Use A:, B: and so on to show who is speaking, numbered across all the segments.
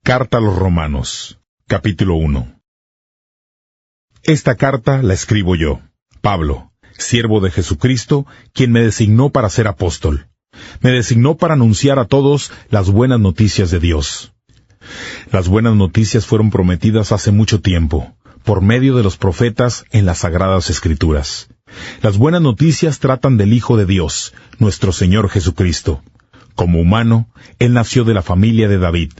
A: Carta a los Romanos, capítulo 1. Esta carta la escribo yo, Pablo, siervo de Jesucristo, quien me designó para ser apóstol. Me designó para anunciar a todos las buenas noticias de Dios. Las buenas noticias fueron prometidas hace mucho tiempo, por medio de los profetas en las Sagradas Escrituras. Las buenas noticias tratan del Hijo de Dios, nuestro Señor Jesucristo. Como humano, Él nació de la familia de David.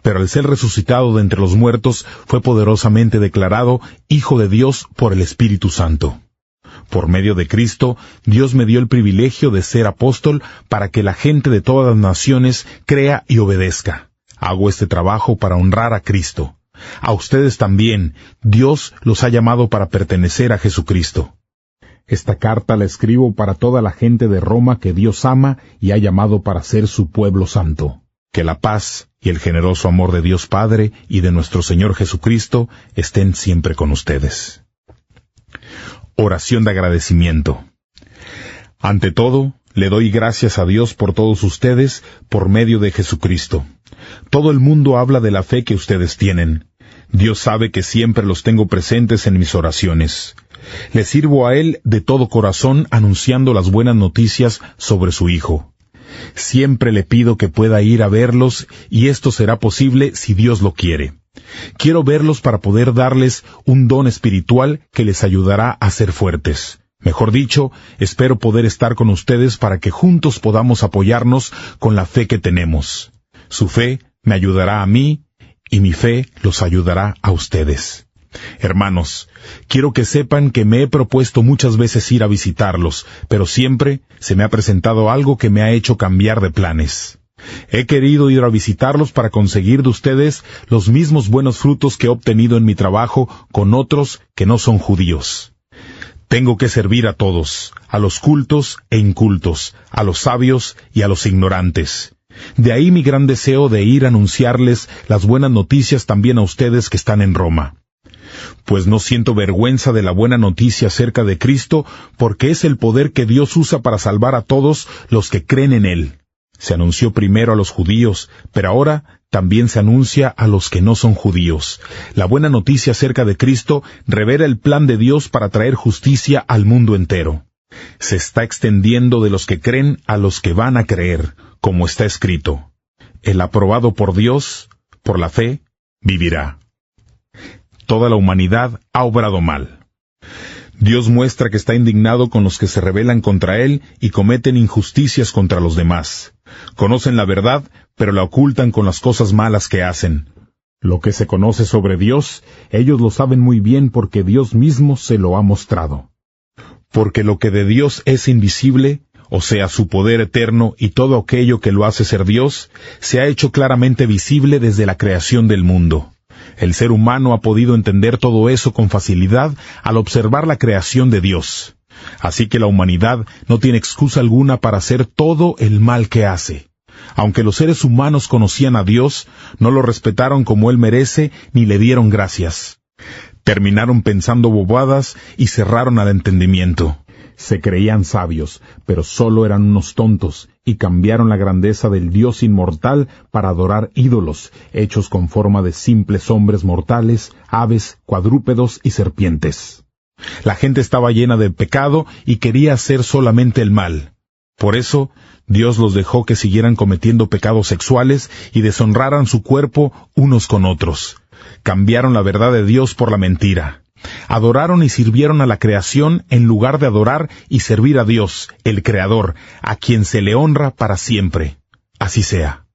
A: Pero al ser resucitado de entre los muertos, fue poderosamente declarado Hijo de Dios por el Espíritu Santo. Por medio de Cristo, Dios me dio el privilegio de ser apóstol para que la gente de todas las naciones crea y obedezca. Hago este trabajo para honrar a Cristo. A ustedes también, Dios los ha llamado para pertenecer a Jesucristo. Esta carta la escribo para toda la gente de Roma que Dios ama y ha llamado para ser su pueblo santo. Que la paz y el generoso amor de Dios Padre y de nuestro Señor Jesucristo estén siempre con ustedes. Oración de agradecimiento. Ante todo, le doy gracias a Dios por todos ustedes por medio de Jesucristo. Todo el mundo habla de la fe que ustedes tienen. Dios sabe que siempre los tengo presentes en mis oraciones. Le sirvo a Él de todo corazón anunciando las buenas noticias sobre su Hijo. Siempre le pido que pueda ir a verlos y esto será posible si Dios lo quiere. Quiero verlos para poder darles un don espiritual que les ayudará a ser fuertes. Mejor dicho, espero poder estar con ustedes para que juntos podamos apoyarnos con la fe que tenemos. Su fe me ayudará a mí y mi fe los ayudará a ustedes. Hermanos, quiero que sepan que me he propuesto muchas veces ir a visitarlos, pero siempre se me ha presentado algo que me ha hecho cambiar de planes. He querido ir a visitarlos para conseguir de ustedes los mismos buenos frutos que he obtenido en mi trabajo con otros que no son judíos. Tengo que servir a todos, a los cultos e incultos, a los sabios y a los ignorantes. De ahí mi gran deseo de ir a anunciarles las buenas noticias también a ustedes que están en Roma. Pues no siento vergüenza de la buena noticia acerca de Cristo, porque es el poder que Dios usa para salvar a todos los que creen en Él. Se anunció primero a los judíos, pero ahora también se anuncia a los que no son judíos. La buena noticia acerca de Cristo revela el plan de Dios para traer justicia al mundo entero. Se está extendiendo de los que creen a los que van a creer, como está escrito: el aprobado por Dios, por la fe, vivirá. Toda la humanidad ha obrado mal. Dios muestra que está indignado con los que se rebelan contra Él y cometen injusticias contra los demás. Conocen la verdad, pero la ocultan con las cosas malas que hacen. Lo que se conoce sobre Dios, ellos lo saben muy bien porque Dios mismo se lo ha mostrado. Porque lo que de Dios es invisible, o sea, su poder eterno y todo aquello que lo hace ser Dios, se ha hecho claramente visible desde la creación del mundo. El ser humano ha podido entender todo eso con facilidad al observar la creación de Dios. Así que la humanidad no tiene excusa alguna para hacer todo el mal que hace. Aunque los seres humanos conocían a Dios, no lo respetaron como Él merece ni le dieron gracias. Terminaron pensando bobadas y cerraron al entendimiento. Se creían sabios, pero solo eran unos tontos, y cambiaron la grandeza del Dios inmortal para adorar ídolos, hechos con forma de simples hombres mortales, aves, cuadrúpedos y serpientes. La gente estaba llena de pecado y quería hacer solamente el mal. Por eso, Dios los dejó que siguieran cometiendo pecados sexuales y deshonraran su cuerpo unos con otros. Cambiaron la verdad de Dios por la mentira. Adoraron y sirvieron a la creación en lugar de adorar y servir a Dios, el Creador, a quien se le honra para siempre. Así sea.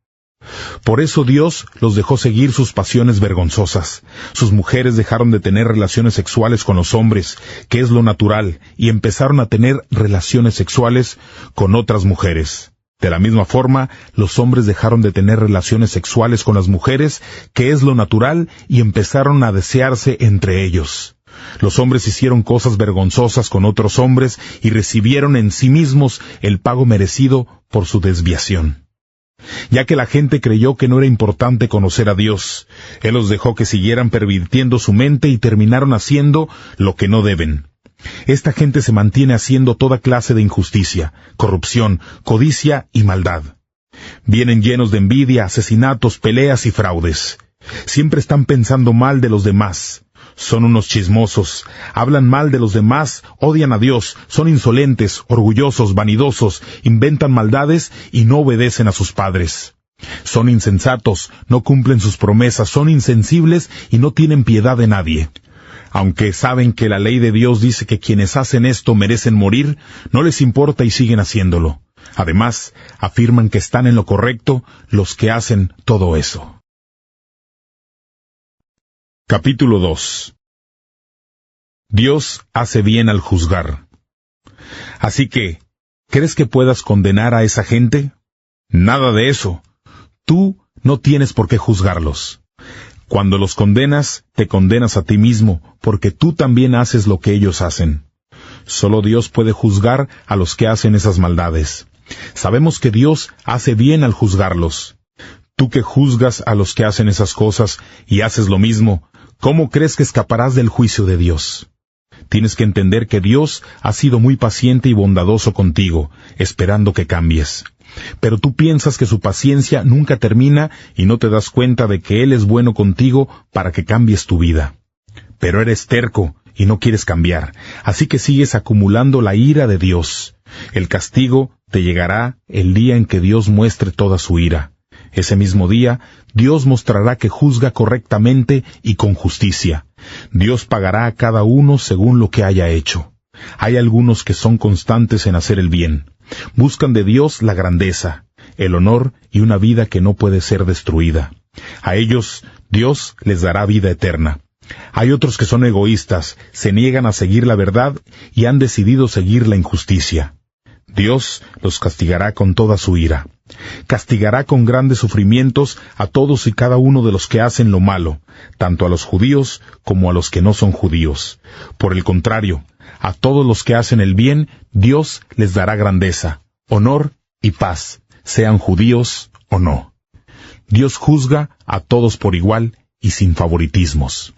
A: Por eso Dios los dejó seguir sus pasiones vergonzosas. Sus mujeres dejaron de tener relaciones sexuales con los hombres, que es lo natural, y empezaron a tener relaciones sexuales con otras mujeres. De la misma forma, los hombres dejaron de tener relaciones sexuales con las mujeres, que es lo natural, y empezaron a desearse entre ellos. Los hombres hicieron cosas vergonzosas con otros hombres y recibieron en sí mismos el pago merecido por su desviación. Ya que la gente creyó que no era importante conocer a Dios, Él los dejó que siguieran pervirtiendo su mente y terminaron haciendo lo que no deben. Esta gente se mantiene haciendo toda clase de injusticia, corrupción, codicia y maldad. Vienen llenos de envidia, asesinatos, peleas y fraudes. Siempre están pensando mal de los demás. Son unos chismosos, hablan mal de los demás, odian a Dios, son insolentes, orgullosos, vanidosos, inventan maldades y no obedecen a sus padres. Son insensatos, no cumplen sus promesas, son insensibles y no tienen piedad de nadie. Aunque saben que la ley de Dios dice que quienes hacen esto merecen morir, no les importa y siguen haciéndolo. Además, afirman que están en lo correcto los que hacen todo eso. Capítulo 2. Dios hace bien al juzgar. Así que, ¿crees que puedas condenar a esa gente? Nada de eso. Tú no tienes por qué juzgarlos. Cuando los condenas, te condenas a ti mismo, porque tú también haces lo que ellos hacen. Solo Dios puede juzgar a los que hacen esas maldades. Sabemos que Dios hace bien al juzgarlos. Tú que juzgas a los que hacen esas cosas y haces lo mismo, ¿cómo crees que escaparás del juicio de Dios? Tienes que entender que Dios ha sido muy paciente y bondadoso contigo, esperando que cambies. Pero tú piensas que su paciencia nunca termina y no te das cuenta de que Él es bueno contigo para que cambies tu vida. Pero eres terco y no quieres cambiar, así que sigues acumulando la ira de Dios. El castigo te llegará el día en que Dios muestre toda su ira. Ese mismo día, Dios mostrará que juzga correctamente y con justicia. Dios pagará a cada uno según lo que haya hecho. Hay algunos que son constantes en hacer el bien. Buscan de Dios la grandeza, el honor y una vida que no puede ser destruida. A ellos, Dios les dará vida eterna. Hay otros que son egoístas, se niegan a seguir la verdad y han decidido seguir la injusticia. Dios los castigará con toda su ira. Castigará con grandes sufrimientos a todos y cada uno de los que hacen lo malo, tanto a los judíos como a los que no son judíos. Por el contrario, a todos los que hacen el bien, Dios les dará grandeza, honor y paz, sean judíos o no. Dios juzga a todos por igual y sin favoritismos.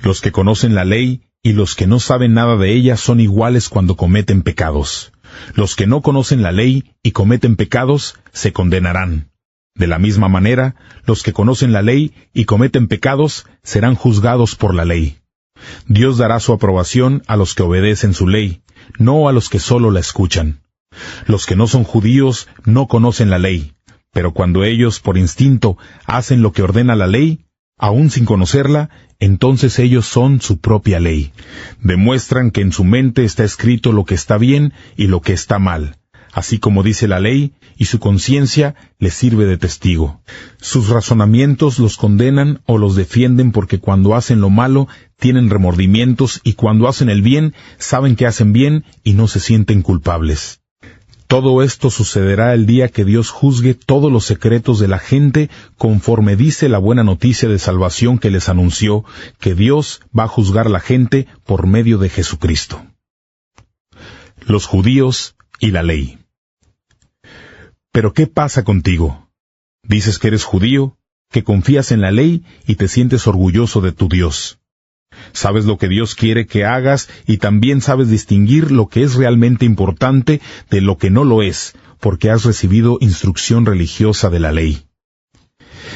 A: Los que conocen la ley y los que no saben nada de ella son iguales cuando cometen pecados. Los que no conocen la ley y cometen pecados se condenarán. De la misma manera, los que conocen la ley y cometen pecados serán juzgados por la ley. Dios dará su aprobación a los que obedecen su ley, no a los que solo la escuchan. Los que no son judíos no conocen la ley, pero cuando ellos por instinto hacen lo que ordena la ley, aún sin conocerla, entonces ellos son su propia ley. Demuestran que en su mente está escrito lo que está bien y lo que está mal, así como dice la ley, y su conciencia les sirve de testigo. Sus razonamientos los condenan o los defienden porque cuando hacen lo malo tienen remordimientos y cuando hacen el bien saben que hacen bien y no se sienten culpables. Todo esto sucederá el día que Dios juzgue todos los secretos de la gente conforme dice la buena noticia de salvación que les anunció, que Dios va a juzgar a la gente por medio de Jesucristo. Los judíos y la ley. ¿Pero qué pasa contigo? Dices que eres judío, que confías en la ley y te sientes orgulloso de tu Dios. Sabes lo que Dios quiere que hagas y también sabes distinguir lo que es realmente importante de lo que no lo es, porque has recibido instrucción religiosa de la ley.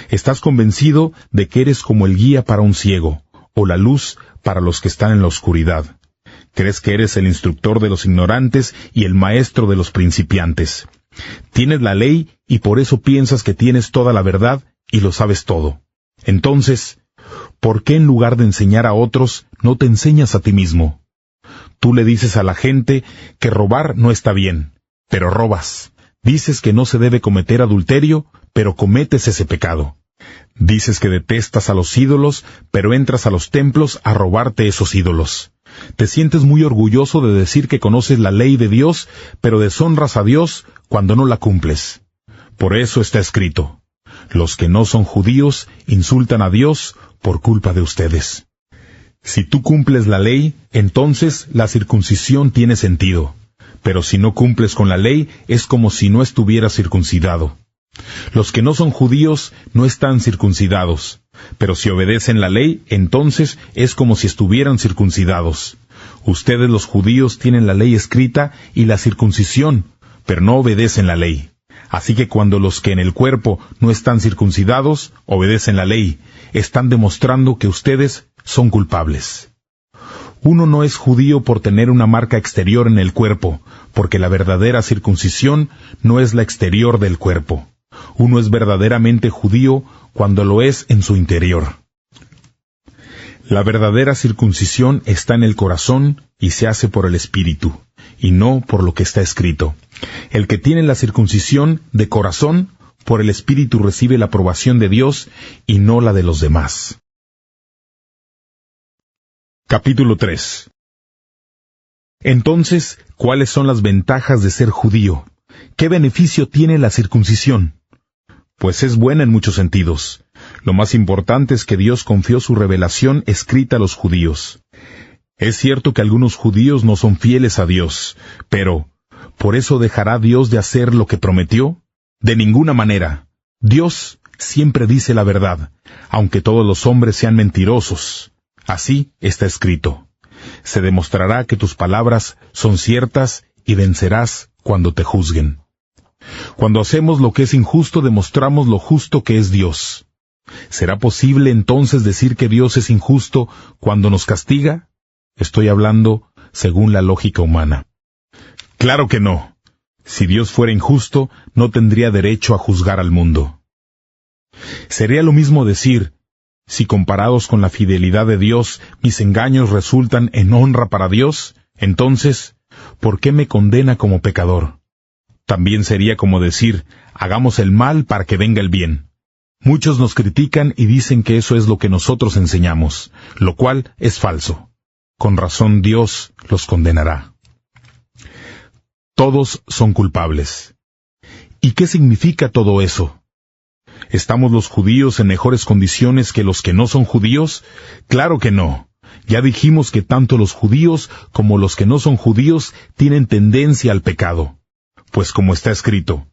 A: Estás convencido de que eres como el guía para un ciego, o la luz para los que están en la oscuridad. Crees que eres el instructor de los ignorantes y el maestro de los principiantes. Tienes la ley y por eso piensas que tienes toda la verdad y lo sabes todo. Entonces, ¿por qué en lugar de enseñar a otros, no te enseñas a ti mismo? Tú le dices a la gente que robar no está bien, pero robas. Dices que no se debe cometer adulterio, pero cometes ese pecado. Dices que detestas a los ídolos, pero entras a los templos a robarte esos ídolos. Te sientes muy orgulloso de decir que conoces la ley de Dios, pero deshonras a Dios cuando no la cumples. Por eso está escrito: los que no son judíos insultan a Dios por culpa de ustedes. Si tú cumples la ley, entonces la circuncisión tiene sentido. Pero si no cumples con la ley, es como si no estuvieras circuncidado. Los que no son judíos no están circuncidados, pero si obedecen la ley, entonces es como si estuvieran circuncidados. Ustedes los judíos tienen la ley escrita y la circuncisión, pero no obedecen la ley. Así que cuando los que en el cuerpo no están circuncidados obedecen la ley, están demostrando que ustedes son culpables. Uno no es judío por tener una marca exterior en el cuerpo, porque la verdadera circuncisión no es la exterior del cuerpo. Uno es verdaderamente judío cuando lo es en su interior. La verdadera circuncisión está en el corazón y se hace por el Espíritu, y no por lo que está escrito. El que tiene la circuncisión de corazón, por el Espíritu recibe la aprobación de Dios y no la de los demás. Capítulo 3. Entonces, ¿cuáles son las ventajas de ser judío? ¿Qué beneficio tiene la circuncisión? Pues es buena en muchos sentidos. Lo más importante es que Dios confió su revelación escrita a los judíos. Es cierto que algunos judíos no son fieles a Dios, pero ¿por eso dejará Dios de hacer lo que prometió? De ninguna manera. Dios siempre dice la verdad, aunque todos los hombres sean mentirosos. Así está escrito. Se demostrará que tus palabras son ciertas y vencerás cuando te juzguen. Cuando hacemos lo que es injusto, demostramos lo justo que es Dios. ¿Será posible entonces decir que Dios es injusto cuando nos castiga? Estoy hablando según la lógica humana. Claro que no. Si Dios fuera injusto, no tendría derecho a juzgar al mundo. Sería lo mismo decir, si comparados con la fidelidad de Dios, mis engaños resultan en honra para Dios, entonces, ¿por qué me condena como pecador? También sería como decir, hagamos el mal para que venga el bien. Muchos nos critican y dicen que eso es lo que nosotros enseñamos, lo cual es falso. Con razón Dios los condenará. Todos son culpables. ¿Y qué significa todo eso? ¿Estamos los judíos en mejores condiciones que los que no son judíos? Claro que no. Ya dijimos que tanto los judíos como los que no son judíos tienen tendencia al pecado. Pues como está escrito,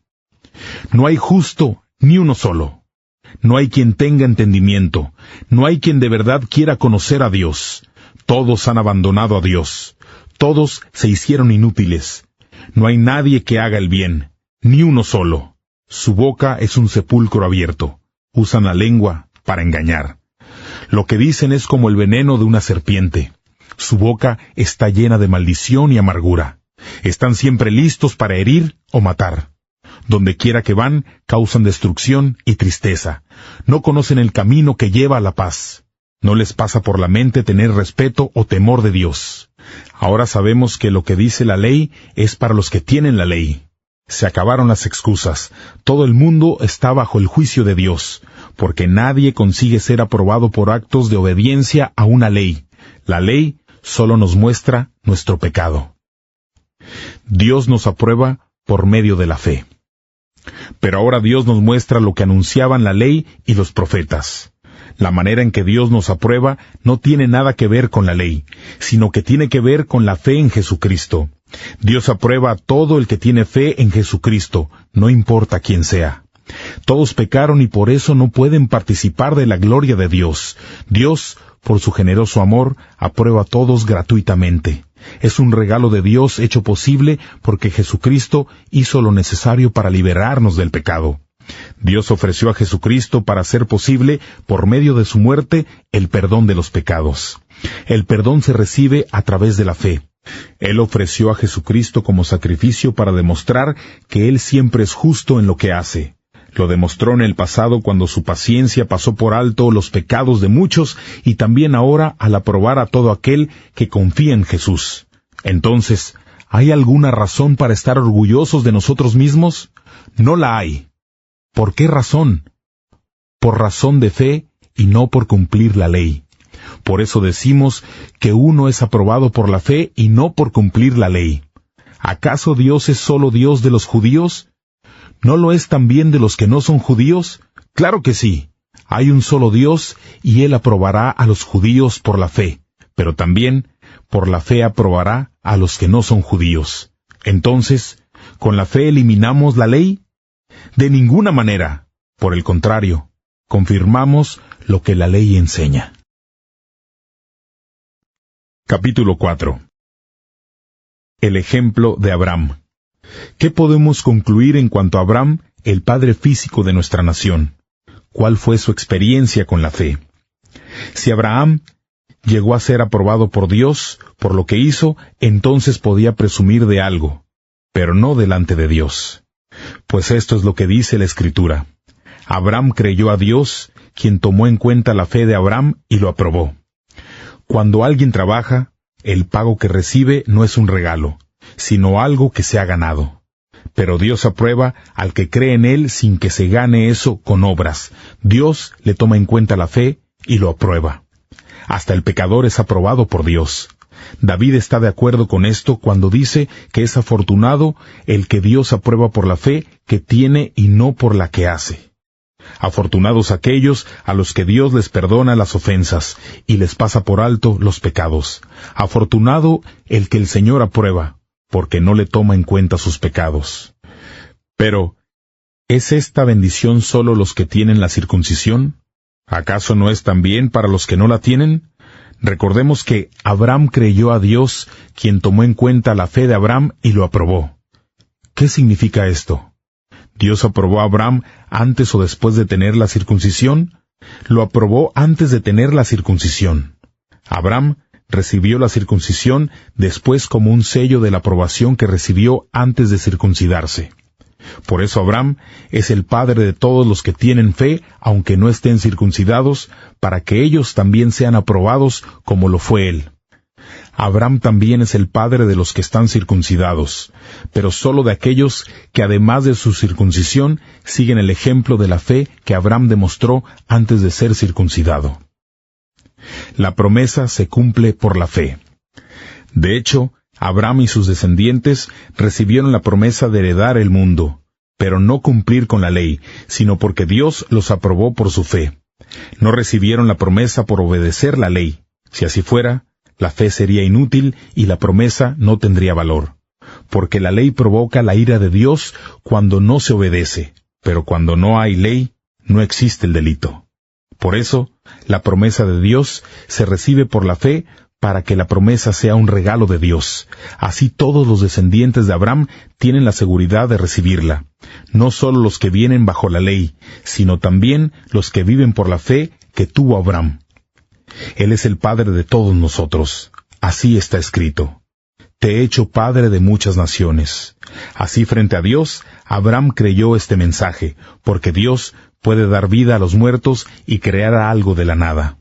A: no hay justo ni uno solo. No hay quien tenga entendimiento. No hay quien de verdad quiera conocer a Dios. Todos han abandonado a Dios. Todos se hicieron inútiles. No hay nadie que haga el bien, ni uno solo. Su boca es un sepulcro abierto. Usan la lengua para engañar. Lo que dicen es como el veneno de una serpiente. Su boca está llena de maldición y amargura. Están siempre listos para herir o matar. Donde quiera que van, causan destrucción y tristeza. No conocen el camino que lleva a la paz. No les pasa por la mente tener respeto o temor de Dios. Ahora sabemos que lo que dice la ley es para los que tienen la ley. Se acabaron las excusas. Todo el mundo está bajo el juicio de Dios, porque nadie consigue ser aprobado por actos de obediencia a una ley. La ley solo nos muestra nuestro pecado. Dios nos aprueba por medio de la fe. Pero ahora Dios nos muestra lo que anunciaban la ley y los profetas. La manera en que Dios nos aprueba no tiene nada que ver con la ley, sino que tiene que ver con la fe en Jesucristo. Dios aprueba a todo el que tiene fe en Jesucristo, no importa quién sea. Todos pecaron y por eso no pueden participar de la gloria de Dios. Dios, por su generoso amor, aprueba a todos gratuitamente. Es un regalo de Dios hecho posible porque Jesucristo hizo lo necesario para liberarnos del pecado. Dios ofreció a Jesucristo para hacer posible, por medio de su muerte, el perdón de los pecados. El perdón se recibe a través de la fe. Él ofreció a Jesucristo como sacrificio para demostrar que Él siempre es justo en lo que hace. Lo demostró en el pasado cuando su paciencia pasó por alto los pecados de muchos y también ahora al aprobar a todo aquel que confía en Jesús. Entonces, ¿hay alguna razón para estar orgullosos de nosotros mismos? No la hay. ¿Por qué razón? Por razón de fe y no por cumplir la ley. Por eso decimos que uno es aprobado por la fe y no por cumplir la ley. ¿Acaso Dios es solo Dios de los judíos? ¿No lo es también de los que no son judíos? Claro que sí. Hay un solo Dios y Él aprobará a los judíos por la fe, pero también por la fe aprobará a los que no son judíos. Entonces, ¿con la fe eliminamos la ley? De ninguna manera. Por el contrario, confirmamos lo que la ley enseña. Capítulo 4. El ejemplo de Abraham. ¿Qué podemos concluir en cuanto a Abraham, el padre físico de nuestra nación? ¿Cuál fue su experiencia con la fe? Si Abraham llegó a ser aprobado por Dios por lo que hizo, entonces podía presumir de algo, pero no delante de Dios. Pues esto es lo que dice la Escritura. Abraham creyó a Dios, quien tomó en cuenta la fe de Abraham y lo aprobó. Cuando alguien trabaja, el pago que recibe no es un regalo, sino algo que se ha ganado. Pero Dios aprueba al que cree en Él sin que se gane eso con obras. Dios le toma en cuenta la fe y lo aprueba. Hasta el pecador es aprobado por Dios. David está de acuerdo con esto cuando dice que es afortunado el que Dios aprueba por la fe que tiene y no por la que hace. Afortunados aquellos a los que Dios les perdona las ofensas y les pasa por alto los pecados. Afortunado el que el Señor aprueba, porque no le toma en cuenta sus pecados. Pero, ¿es esta bendición solo los que tienen la circuncisión? ¿Acaso no es también para los que no la tienen? Recordemos que Abraham creyó a Dios, quien tomó en cuenta la fe de Abraham y lo aprobó. ¿Qué significa esto? ¿Dios aprobó a Abraham antes o después de tener la circuncisión? Lo aprobó antes de tener la circuncisión. Abraham recibió la circuncisión después como un sello de la aprobación que recibió antes de circuncidarse. Por eso Abraham es el padre de todos los que tienen fe, aunque no estén circuncidados, para que ellos también sean aprobados como lo fue él. Abraham también es el padre de los que están circuncidados, pero solo de aquellos que además de su circuncisión siguen el ejemplo de la fe que Abraham demostró antes de ser circuncidado. La promesa se cumple por la fe. De hecho, Abraham y sus descendientes recibieron la promesa de heredar el mundo, pero no cumplir con la ley, sino porque Dios los aprobó por su fe. No recibieron la promesa por obedecer la ley. Si así fuera, la fe sería inútil y la promesa no tendría valor. Porque la ley provoca la ira de Dios cuando no se obedece, pero cuando no hay ley, no existe el delito. Por eso, la promesa de Dios se recibe por la fe para que la promesa sea un regalo de Dios. Así todos los descendientes de Abraham tienen la seguridad de recibirla. No solo los que vienen bajo la ley, sino también los que viven por la fe que tuvo Abraham. Él es el Padre de todos nosotros. Así está escrito. Te he hecho Padre de muchas naciones. Así frente a Dios, Abraham creyó este mensaje, porque Dios puede dar vida a los muertos y crear algo de la nada.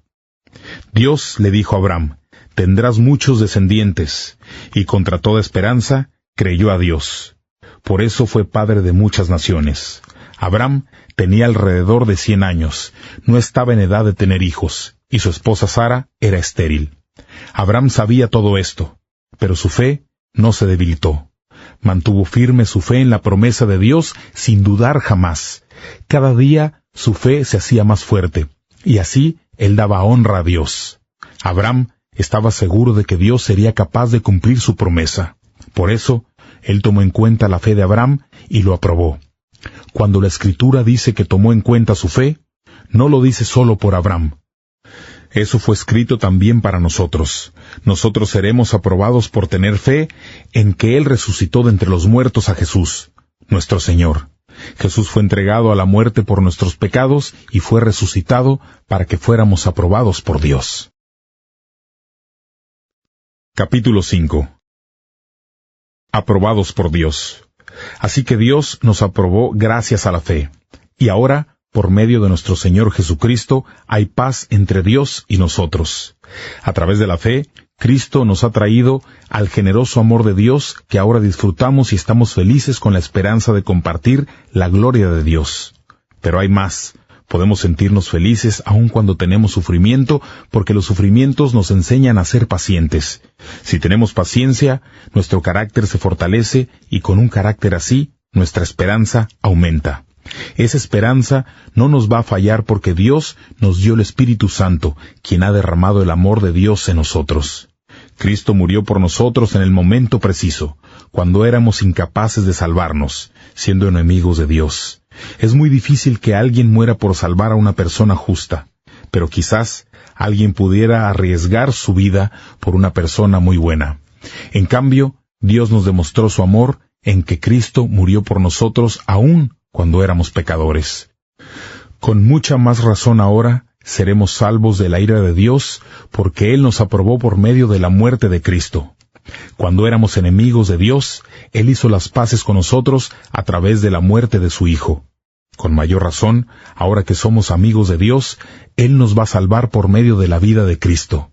A: Dios le dijo a Abraham, tendrás muchos descendientes, y contra toda esperanza creyó a Dios. Por eso fue padre de muchas naciones. Abraham tenía alrededor de 100 años, no estaba en edad de tener hijos, y su esposa Sara era estéril. Abraham sabía todo esto, pero su fe no se debilitó. Mantuvo firme su fe en la promesa de Dios sin dudar jamás. Cada día su fe se hacía más fuerte, y así él daba honra a Dios. Abraham estaba seguro de que Dios sería capaz de cumplir su promesa. Por eso, él tomó en cuenta la fe de Abraham y lo aprobó. Cuando la Escritura dice que tomó en cuenta su fe, no lo dice solo por Abraham. Eso fue escrito también para nosotros. Nosotros seremos aprobados por tener fe en que Él resucitó de entre los muertos a Jesús, nuestro Señor. Jesús fue entregado a la muerte por nuestros pecados y fue resucitado para que fuéramos aprobados por Dios. Capítulo 5. Aprobados por Dios. Así que Dios nos aprobó gracias a la fe. Y ahora, por medio de nuestro Señor Jesucristo, hay paz entre Dios y nosotros. A través de la fe, Cristo nos ha traído al generoso amor de Dios que ahora disfrutamos y estamos felices con la esperanza de compartir la gloria de Dios. Pero hay más. Podemos sentirnos felices aun cuando tenemos sufrimiento, porque los sufrimientos nos enseñan a ser pacientes. Si tenemos paciencia, nuestro carácter se fortalece y con un carácter así, nuestra esperanza aumenta. Esa esperanza no nos va a fallar porque Dios nos dio el Espíritu Santo, quien ha derramado el amor de Dios en nosotros. Cristo murió por nosotros en el momento preciso, cuando éramos incapaces de salvarnos, siendo enemigos de Dios. Es muy difícil que alguien muera por salvar a una persona justa, pero quizás alguien pudiera arriesgar su vida por una persona muy buena. En cambio, Dios nos demostró su amor en que Cristo murió por nosotros aún cuando éramos pecadores. Con mucha más razón ahora seremos salvos de la ira de Dios, porque Él nos aprobó por medio de la muerte de Cristo. Cuando éramos enemigos de Dios, Él hizo las paces con nosotros a través de la muerte de su Hijo. Con mayor razón, ahora que somos amigos de Dios, Él nos va a salvar por medio de la vida de Cristo.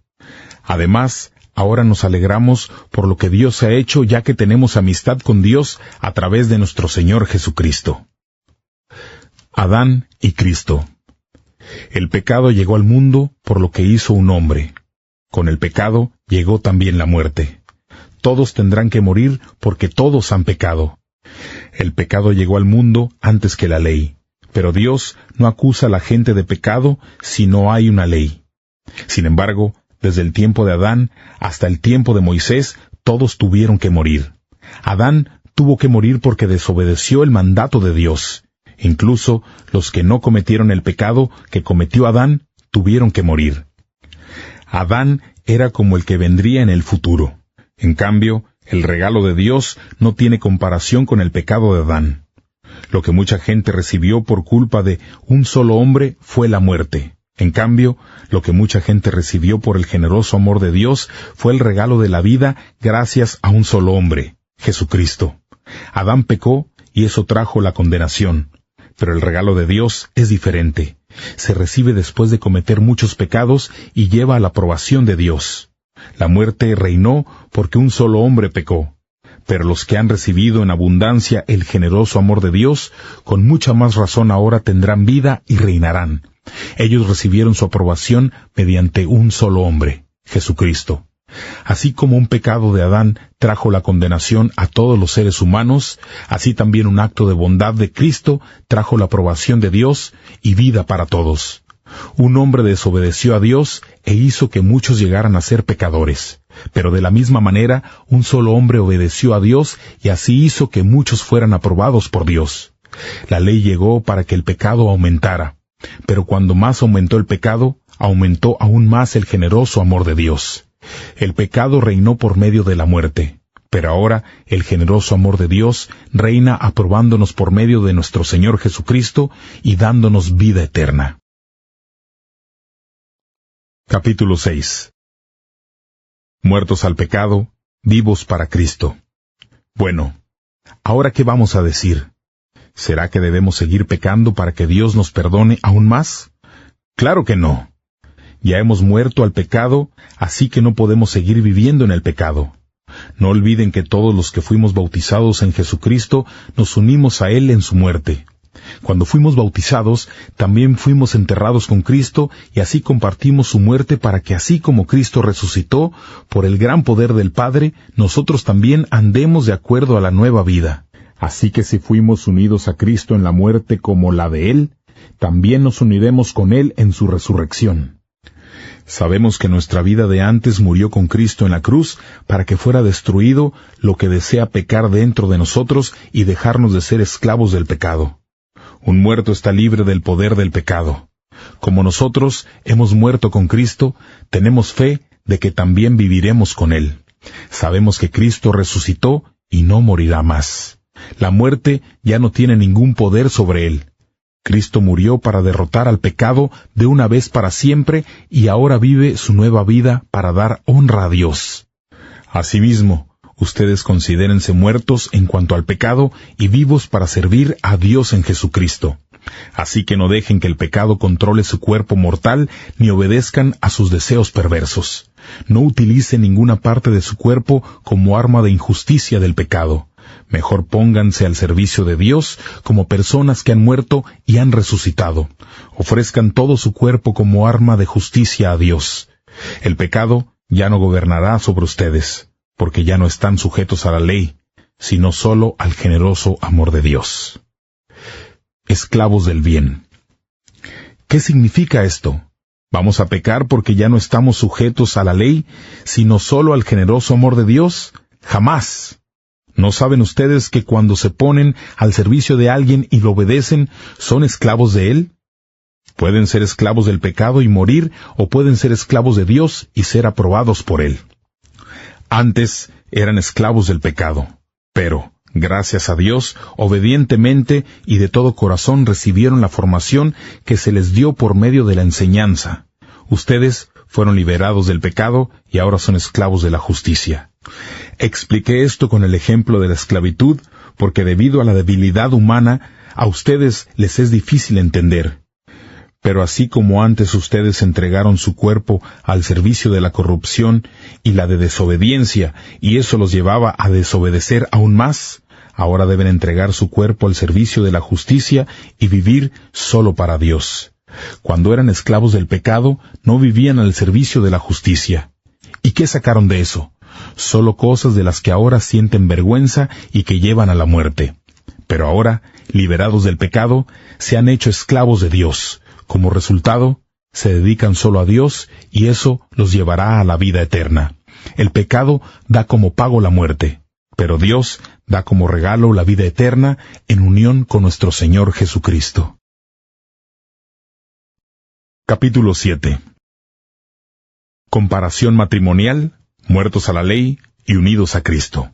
A: Además, ahora nos alegramos por lo que Dios ha hecho, ya que tenemos amistad con Dios a través de nuestro Señor Jesucristo. Adán y Cristo. El pecado llegó al mundo por lo que hizo un hombre. Con el pecado llegó también la muerte. Todos tendrán que morir porque todos han pecado. El pecado llegó al mundo antes que la ley, pero Dios no acusa a la gente de pecado si no hay una ley. Sin embargo, desde el tiempo de Adán hasta el tiempo de Moisés, todos tuvieron que morir. Adán tuvo que morir porque desobedeció el mandato de Dios. Incluso los que no cometieron el pecado que cometió Adán, tuvieron que morir. Adán era como el que vendría en el futuro. En cambio, el regalo de Dios no tiene comparación con el pecado de Adán. Lo que mucha gente recibió por culpa de un solo hombre fue la muerte. En cambio, lo que mucha gente recibió por el generoso amor de Dios fue el regalo de la vida gracias a un solo hombre, Jesucristo. Adán pecó y eso trajo la condenación. Pero el regalo de Dios es diferente. Se recibe después de cometer muchos pecados y lleva a la aprobación de Dios. La muerte reinó porque un solo hombre pecó. Pero los que han recibido en abundancia el generoso amor de Dios, con mucha más razón ahora tendrán vida y reinarán. Ellos recibieron su aprobación mediante un solo hombre, Jesucristo. Así como un pecado de Adán trajo la condenación a todos los seres humanos, así también un acto de bondad de Cristo trajo la aprobación de Dios y vida para todos. Un hombre desobedeció a Dios e hizo que muchos llegaran a ser pecadores. Pero de la misma manera, un solo hombre obedeció a Dios y así hizo que muchos fueran aprobados por Dios. La ley llegó para que el pecado aumentara. Pero cuando más aumentó el pecado, aumentó aún más el generoso amor de Dios. El pecado reinó por medio de la muerte. Pero ahora el generoso amor de Dios reina aprobándonos por medio de nuestro Señor Jesucristo y dándonos vida eterna. Capítulo 6. Muertos al pecado, vivos para Cristo. Bueno, ¿ahora qué vamos a decir? ¿Será que debemos seguir pecando para que Dios nos perdone aún más? Claro que no. Ya hemos muerto al pecado, así que no podemos seguir viviendo en el pecado. No olviden que todos los que fuimos bautizados en Jesucristo nos unimos a Él en su muerte. Cuando fuimos bautizados, también fuimos enterrados con Cristo y así compartimos su muerte para que así como Cristo resucitó, por el gran poder del Padre, nosotros también andemos de acuerdo a la nueva vida. Así que si fuimos unidos a Cristo en la muerte como la de Él, también nos uniremos con Él en su resurrección. Sabemos que nuestra vida de antes murió con Cristo en la cruz para que fuera destruido lo que desea pecar dentro de nosotros y dejarnos de ser esclavos del pecado. Un muerto está libre del poder del pecado. Como nosotros hemos muerto con Cristo, tenemos fe de que también viviremos con Él. Sabemos que Cristo resucitó y no morirá más. La muerte ya no tiene ningún poder sobre Él. Cristo murió para derrotar al pecado de una vez para siempre y ahora vive su nueva vida para dar honra a Dios. Asimismo, ustedes considérense muertos en cuanto al pecado y vivos para servir a Dios en Jesucristo. Así que no dejen que el pecado controle su cuerpo mortal ni obedezcan a sus deseos perversos. No utilicen ninguna parte de su cuerpo como arma de injusticia del pecado. Mejor pónganse al servicio de Dios como personas que han muerto y han resucitado. Ofrezcan todo su cuerpo como arma de justicia a Dios. El pecado ya no gobernará sobre ustedes, porque ya no están sujetos a la ley, sino solo al generoso amor de Dios. Esclavos del bien. ¿Qué significa esto? ¿Vamos a pecar porque ya no estamos sujetos a la ley, sino solo al generoso amor de Dios? ¡Jamás! ¿No saben ustedes que cuando se ponen al servicio de alguien y lo obedecen, son esclavos de él? Pueden ser esclavos del pecado y morir, o pueden ser esclavos de Dios y ser aprobados por él. Antes eran esclavos del pecado, pero, Gracias a Dios, obedientemente y de todo corazón recibieron la formación que se les dio por medio de la enseñanza. Ustedes fueron liberados del pecado y ahora son esclavos de la justicia. Expliqué esto con el ejemplo de la esclavitud, porque debido a la debilidad humana, a ustedes les es difícil entender. Pero así como antes ustedes entregaron su cuerpo al servicio de la corrupción y la de desobediencia, y eso los llevaba a desobedecer aún más, ahora deben entregar su cuerpo al servicio de la justicia y vivir solo para Dios. Cuando eran esclavos del pecado, no vivían al servicio de la justicia. ¿Y qué sacaron de eso? Solo cosas de las que ahora sienten vergüenza y que llevan a la muerte. Pero ahora, liberados del pecado, se han hecho esclavos de Dios. Como resultado, se dedican solo a Dios y eso los llevará a la vida eterna. El pecado da como pago la muerte, pero Dios da como regalo la vida eterna en unión con nuestro Señor Jesucristo. Capítulo 7. Comparación matrimonial, muertos a la ley y unidos a Cristo.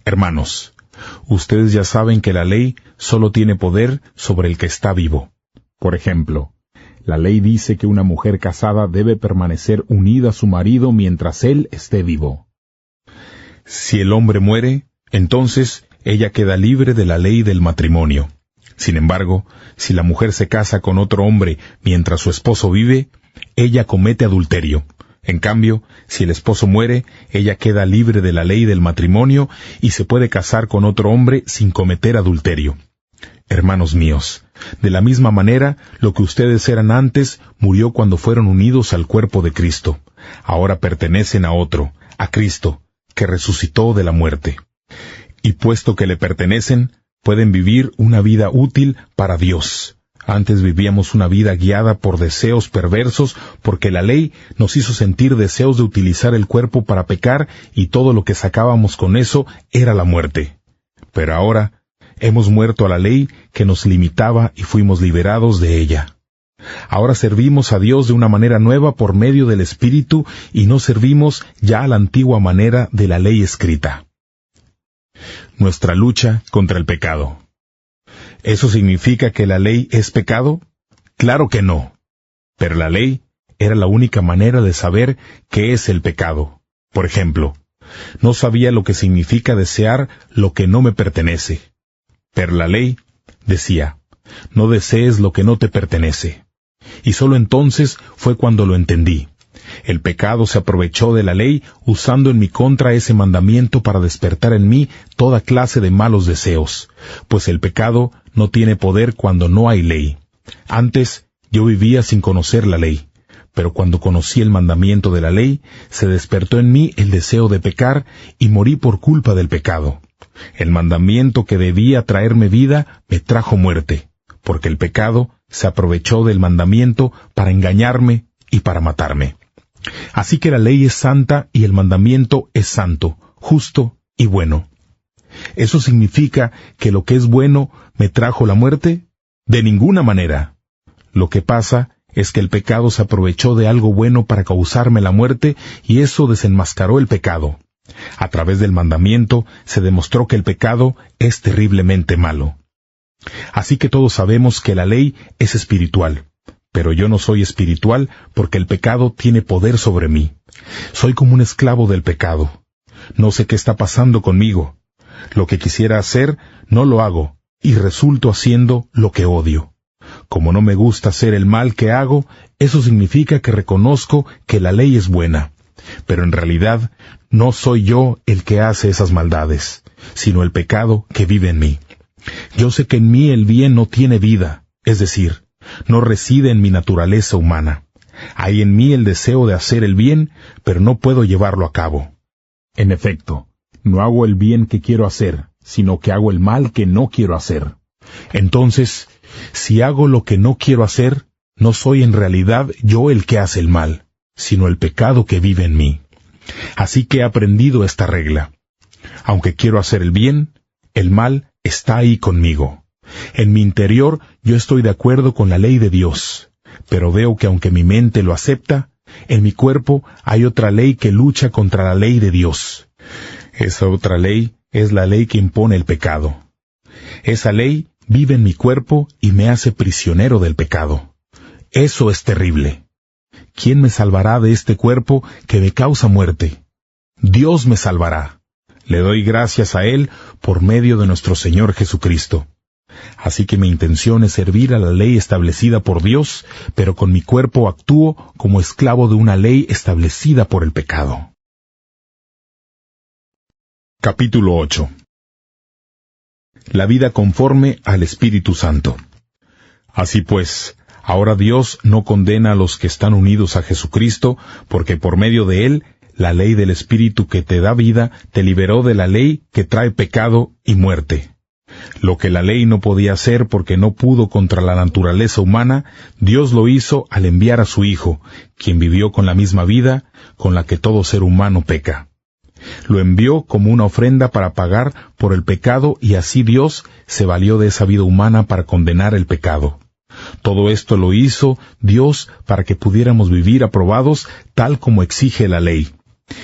A: Hermanos, ustedes ya saben que la ley solo tiene poder sobre el que está vivo. Por ejemplo, la ley dice que una mujer casada debe permanecer unida a su marido mientras él esté vivo. Si el hombre muere, entonces ella queda libre de la ley del matrimonio. Sin embargo, si la mujer se casa con otro hombre mientras su esposo vive, ella comete adulterio. En cambio, si el esposo muere, ella queda libre de la ley del matrimonio y se puede casar con otro hombre sin cometer adulterio. Hermanos míos, de la misma manera, lo que ustedes eran antes murió cuando fueron unidos al cuerpo de Cristo. Ahora pertenecen a otro, a Cristo, que resucitó de la muerte. Y puesto que le pertenecen, pueden vivir una vida útil para Dios. Antes vivíamos una vida guiada por deseos perversos, porque la ley nos hizo sentir deseos de utilizar el cuerpo para pecar, y todo lo que sacábamos con eso era la muerte. Pero ahora hemos muerto a la ley que nos limitaba y fuimos liberados de ella. Ahora servimos a Dios de una manera nueva por medio del Espíritu y no servimos ya a la antigua manera de la ley escrita. Nuestra lucha contra el pecado. ¿Eso significa que la ley es pecado? Claro que no. Pero la ley era la única manera de saber qué es el pecado. Por ejemplo, no sabía lo que significa desear lo que no me pertenece. Pero la ley decía, no desees lo que no te pertenece. Y solo entonces fue cuando lo entendí. El pecado se aprovechó de la ley usando en mi contra ese mandamiento para despertar en mí toda clase de malos deseos, pues el pecado no tiene poder cuando no hay ley. Antes yo vivía sin conocer la ley, pero cuando conocí el mandamiento de la ley, se despertó en mí el deseo de pecar y morí por culpa del pecado. El mandamiento que debía traerme vida me trajo muerte, porque el pecado se aprovechó del mandamiento para engañarme y para matarme. Así que la ley es santa y el mandamiento es santo, justo y bueno. ¿Eso significa que lo que es bueno me trajo la muerte? De ninguna manera. Lo que pasa es que el pecado se aprovechó de algo bueno para causarme la muerte y eso desenmascaró el pecado. A través del mandamiento se demostró que el pecado es terriblemente malo. Así que todos sabemos que la ley es espiritual. Pero yo no soy espiritual porque el pecado tiene poder sobre mí. Soy como un esclavo del pecado. No sé qué está pasando conmigo. Lo que quisiera hacer, no lo hago, y resulto haciendo lo que odio. Como no me gusta hacer el mal que hago, eso significa que reconozco que la ley es buena. Pero en realidad, no soy yo el que hace esas maldades, sino el pecado que vive en mí. Yo sé que en mí el bien no tiene vida, es decir, no reside en mi naturaleza humana. Hay en mí el deseo de hacer el bien, pero no puedo llevarlo a cabo. En efecto, no hago el bien que quiero hacer, sino que hago el mal que no quiero hacer. Entonces, si hago lo que no quiero hacer, no soy en realidad yo el que hace el mal, sino el pecado que vive en mí. Así que he aprendido esta regla. Aunque quiero hacer el bien, el mal está ahí conmigo. En mi interior yo estoy de acuerdo con la ley de Dios, pero veo que aunque mi mente lo acepta, en mi cuerpo hay otra ley que lucha contra la ley de Dios. Esa otra ley es la ley que impone el pecado. Esa ley vive en mi cuerpo y me hace prisionero del pecado. Eso es terrible. ¿Quién me salvará de este cuerpo que me causa muerte? Dios me salvará. Le doy gracias a Él por medio de nuestro Señor Jesucristo. Así que mi intención es servir a la ley establecida por Dios, pero con mi cuerpo actúo como esclavo de una ley establecida por el pecado. Capítulo 8. La vida conforme al Espíritu Santo. Así pues, ahora Dios no condena a los que están unidos a Jesucristo, porque por medio de Él, la ley del Espíritu que te da vida te liberó de la ley que trae pecado y muerte. Lo que la ley no podía hacer porque no pudo contra la naturaleza humana, Dios lo hizo al enviar a su Hijo, quien vivió con la misma vida con la que todo ser humano peca. Lo envió como una ofrenda para pagar por el pecado y así Dios se valió de esa vida humana para condenar el pecado. Todo esto lo hizo Dios para que pudiéramos vivir aprobados tal como exige la ley.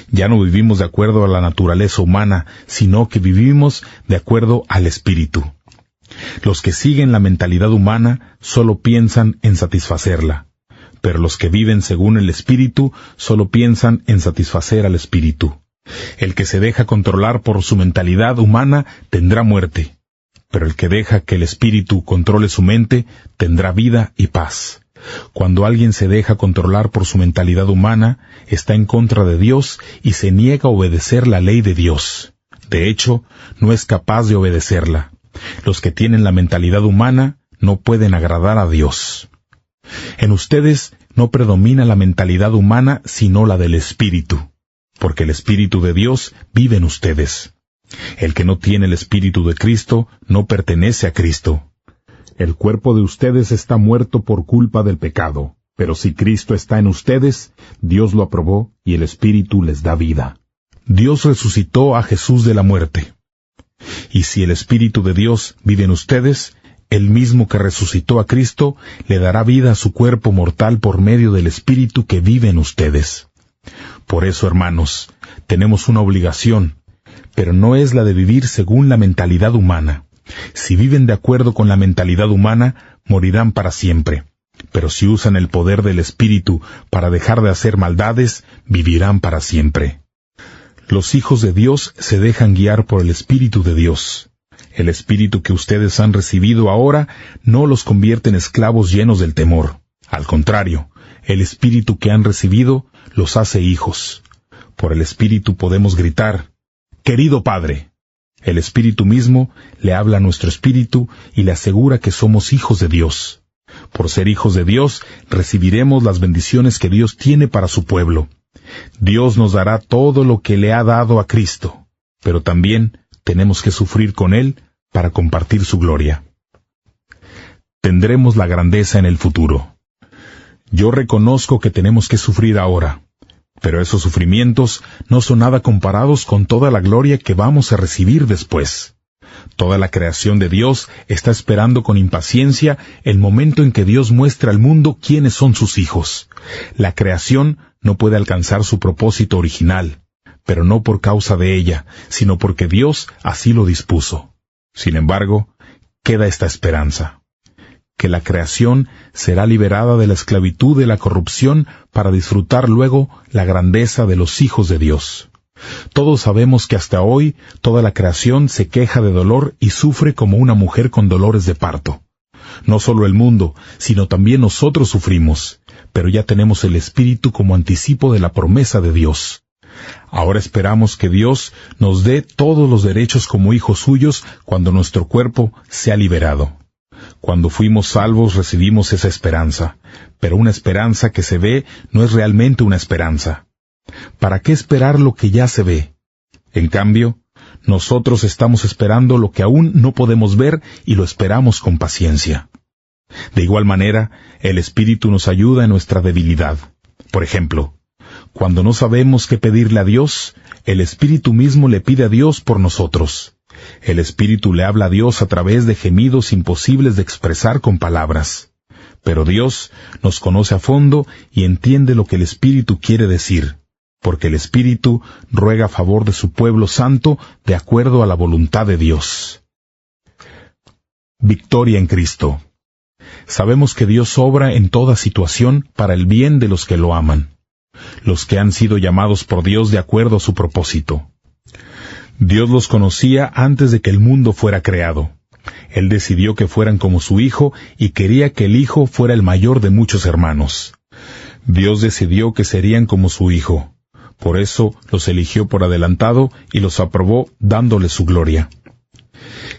A: Ya no vivimos de acuerdo a la naturaleza humana, sino que vivimos de acuerdo al Espíritu. Los que siguen la mentalidad humana solo piensan en satisfacerla, pero los que viven según el Espíritu solo piensan en satisfacer al Espíritu. El que se deja controlar por su mentalidad humana tendrá muerte, pero el que deja que el Espíritu controle su mente tendrá vida y paz. Cuando alguien se deja controlar por su mentalidad humana, está en contra de Dios y se niega a obedecer la ley de Dios. De hecho, no es capaz de obedecerla. Los que tienen la mentalidad humana no pueden agradar a Dios. En ustedes no predomina la mentalidad humana sino la del Espíritu, porque el Espíritu de Dios vive en ustedes. El que no tiene el Espíritu de Cristo no pertenece a Cristo. El cuerpo de ustedes está muerto por culpa del pecado, pero si Cristo está en ustedes, Dios lo aprobó y el Espíritu les da vida. Dios resucitó a Jesús de la muerte. Y si el Espíritu de Dios vive en ustedes, el mismo que resucitó a Cristo le dará vida a su cuerpo mortal por medio del Espíritu que vive en ustedes. Por eso, hermanos, tenemos una obligación, pero no es la de vivir según la mentalidad humana. Si viven de acuerdo con la mentalidad humana, morirán para siempre. Pero si usan el poder del Espíritu para dejar de hacer maldades, vivirán para siempre. Los hijos de Dios se dejan guiar por el Espíritu de Dios. El Espíritu que ustedes han recibido ahora no los convierte en esclavos llenos del temor. Al contrario, el Espíritu que han recibido los hace hijos. Por el Espíritu podemos gritar, «Querido Padre». El Espíritu mismo le habla a nuestro espíritu y le asegura que somos hijos de Dios. Por ser hijos de Dios, recibiremos las bendiciones que Dios tiene para su pueblo. Dios nos dará todo lo que le ha dado a Cristo, pero también tenemos que sufrir con Él para compartir su gloria. Tendremos la grandeza en el futuro. Yo reconozco que tenemos que sufrir ahora, pero esos sufrimientos no son nada comparados con toda la gloria que vamos a recibir después. Toda la creación de Dios está esperando con impaciencia el momento en que Dios muestre al mundo quiénes son sus hijos. La creación no puede alcanzar su propósito original, pero no por causa de ella, sino porque Dios así lo dispuso. Sin embargo, queda esta esperanza, que la creación será liberada de la esclavitud de la corrupción para disfrutar luego la grandeza de los hijos de Dios. Todos sabemos que hasta hoy toda la creación se queja de dolor y sufre como una mujer con dolores de parto. No solo el mundo, sino también nosotros sufrimos, pero ya tenemos el Espíritu como anticipo de la promesa de Dios. Ahora esperamos que Dios nos dé todos los derechos como hijos suyos cuando nuestro cuerpo sea liberado. Cuando fuimos salvos recibimos esa esperanza, pero una esperanza que se ve no es realmente una esperanza. ¿Para qué esperar lo que ya se ve? En cambio, nosotros estamos esperando lo que aún no podemos ver y lo esperamos con paciencia. De igual manera, el Espíritu nos ayuda en nuestra debilidad. Por ejemplo, cuando no sabemos qué pedirle a Dios, el Espíritu mismo le pide a Dios por nosotros. El Espíritu le habla a Dios a través de gemidos imposibles de expresar con palabras. Pero Dios nos conoce a fondo y entiende lo que el Espíritu quiere decir. porque el Espíritu ruega a favor de su pueblo santo de acuerdo a la voluntad de Dios. Victoria en Cristo. Sabemos que Dios obra en toda situación para el bien de los que lo aman, los que han sido llamados por Dios de acuerdo a su propósito. Dios los conocía antes de que el mundo fuera creado. Él decidió que fueran como su Hijo y quería que el Hijo fuera el mayor de muchos hermanos. Dios decidió que serían como su Hijo. Por eso los eligió por adelantado y los aprobó dándoles su gloria.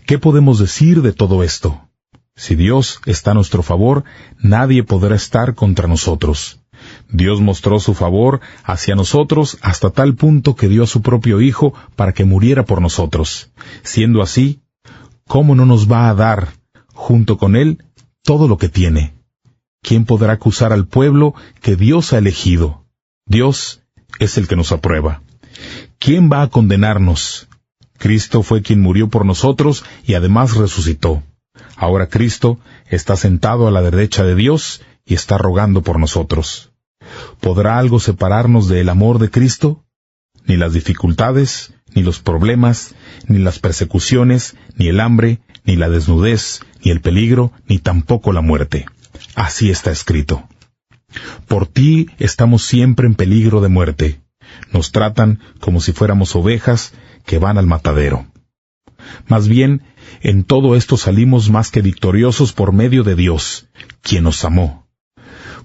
A: ¿Qué podemos decir de todo esto? Si Dios está a nuestro favor, nadie podrá estar contra nosotros. Dios mostró su favor hacia nosotros hasta tal punto que dio a su propio Hijo para que muriera por nosotros. Siendo así, ¿cómo no nos va a dar, junto con Él, todo lo que tiene? ¿Quién podrá acusar al pueblo que Dios ha elegido? Dios es el que nos aprueba. ¿Quién va a condenarnos? Cristo fue quien murió por nosotros y además resucitó. Ahora Cristo está sentado a la derecha de Dios y está rogando por nosotros. ¿Podrá algo separarnos del amor de Cristo? Ni las dificultades, ni los problemas, ni las persecuciones, ni el hambre, ni la desnudez, ni el peligro, ni tampoco la muerte. Así está escrito. Por ti estamos siempre en peligro de muerte. Nos tratan como si fuéramos ovejas que van al matadero. Más bien, en todo esto salimos más que victoriosos por medio de Dios, quien nos amó.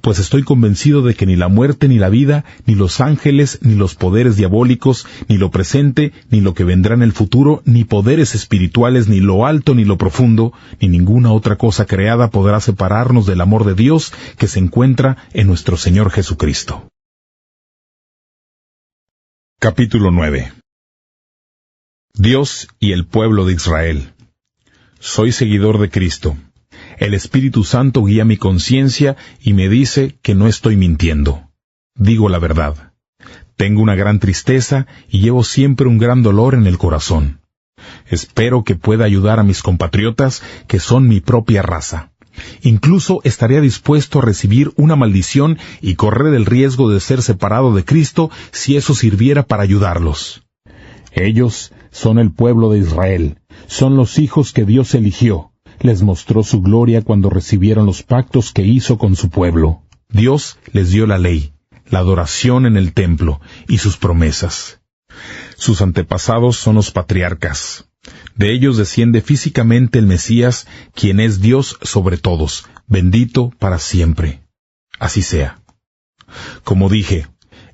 A: Pues estoy convencido de que ni la muerte ni la vida, ni los ángeles, ni los poderes diabólicos, ni lo presente, ni lo que vendrá en el futuro, ni poderes espirituales, ni lo alto ni lo profundo, ni ninguna otra cosa creada podrá separarnos del amor de Dios que se encuentra en nuestro Señor Jesucristo. Capítulo 9. Dios y el pueblo de Israel. Soy seguidor de Cristo. El Espíritu Santo guía mi conciencia y me dice que no estoy mintiendo. Digo la verdad. Tengo una gran tristeza y llevo siempre un gran dolor en el corazón. Espero que pueda ayudar a mis compatriotas que son mi propia raza. Incluso estaría dispuesto a recibir una maldición y correr el riesgo de ser separado de Cristo si eso sirviera para ayudarlos. Ellos son el pueblo de Israel, son los hijos que Dios eligió. Les mostró su gloria cuando recibieron los pactos que hizo con su pueblo. Dios les dio la ley, la adoración en el templo y sus promesas. Sus antepasados son los patriarcas. De ellos desciende físicamente el Mesías, quien es Dios sobre todos, bendito para siempre. Así sea. Como dije,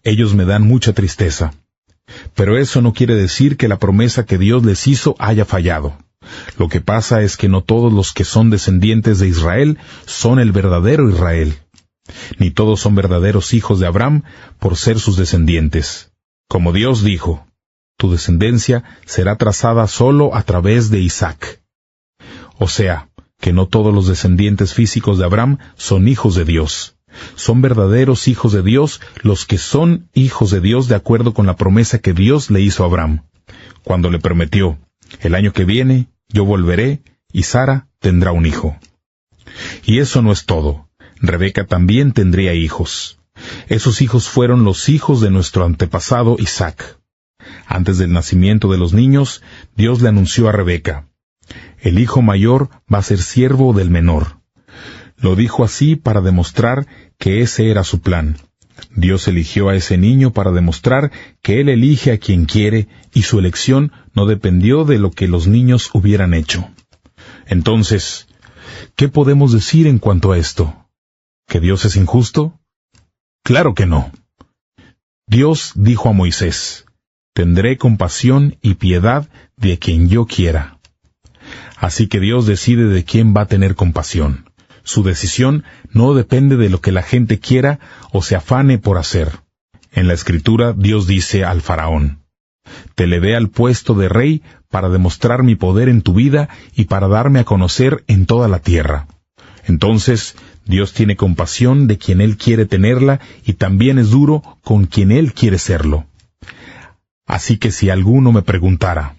A: ellos me dan mucha tristeza. Pero eso no quiere decir que la promesa que Dios les hizo haya fallado. Lo que pasa es que no todos los que son descendientes de Israel son el verdadero Israel. Ni todos son verdaderos hijos de Abraham por ser sus descendientes. Como Dios dijo, tu descendencia será trazada solo a través de Isaac. O sea, que no todos los descendientes físicos de Abraham son hijos de Dios. Son verdaderos hijos de Dios los que son hijos de Dios de acuerdo con la promesa que Dios le hizo a Abraham, cuando le prometió, el año que viene yo volveré y Sara tendrá un hijo. Y eso no es todo. Rebeca también tendría hijos. Esos hijos fueron los hijos de nuestro antepasado Isaac. Antes del nacimiento de los niños, Dios le anunció a Rebeca, el hijo mayor va a ser siervo del menor. Lo dijo así para demostrar que ese era su plan. Dios eligió a ese niño para demostrar que Él elige a quien quiere y su elección no dependió de lo que los niños hubieran hecho. Entonces, ¿qué podemos decir en cuanto a esto? ¿Que Dios es injusto? Claro que no. Dios dijo a Moisés, tendré compasión y piedad de quien yo quiera. Así que Dios decide de quién va a tener compasión. Su decisión no depende de lo que la gente quiera o se afane por hacer. En la Escritura, Dios dice al faraón, te elevé al puesto de rey para demostrar mi poder en tu vida y para darme a conocer en toda la tierra. Entonces, Dios tiene compasión de quien Él quiere tenerla y también es duro con quien Él quiere serlo. Así que si alguno me preguntara,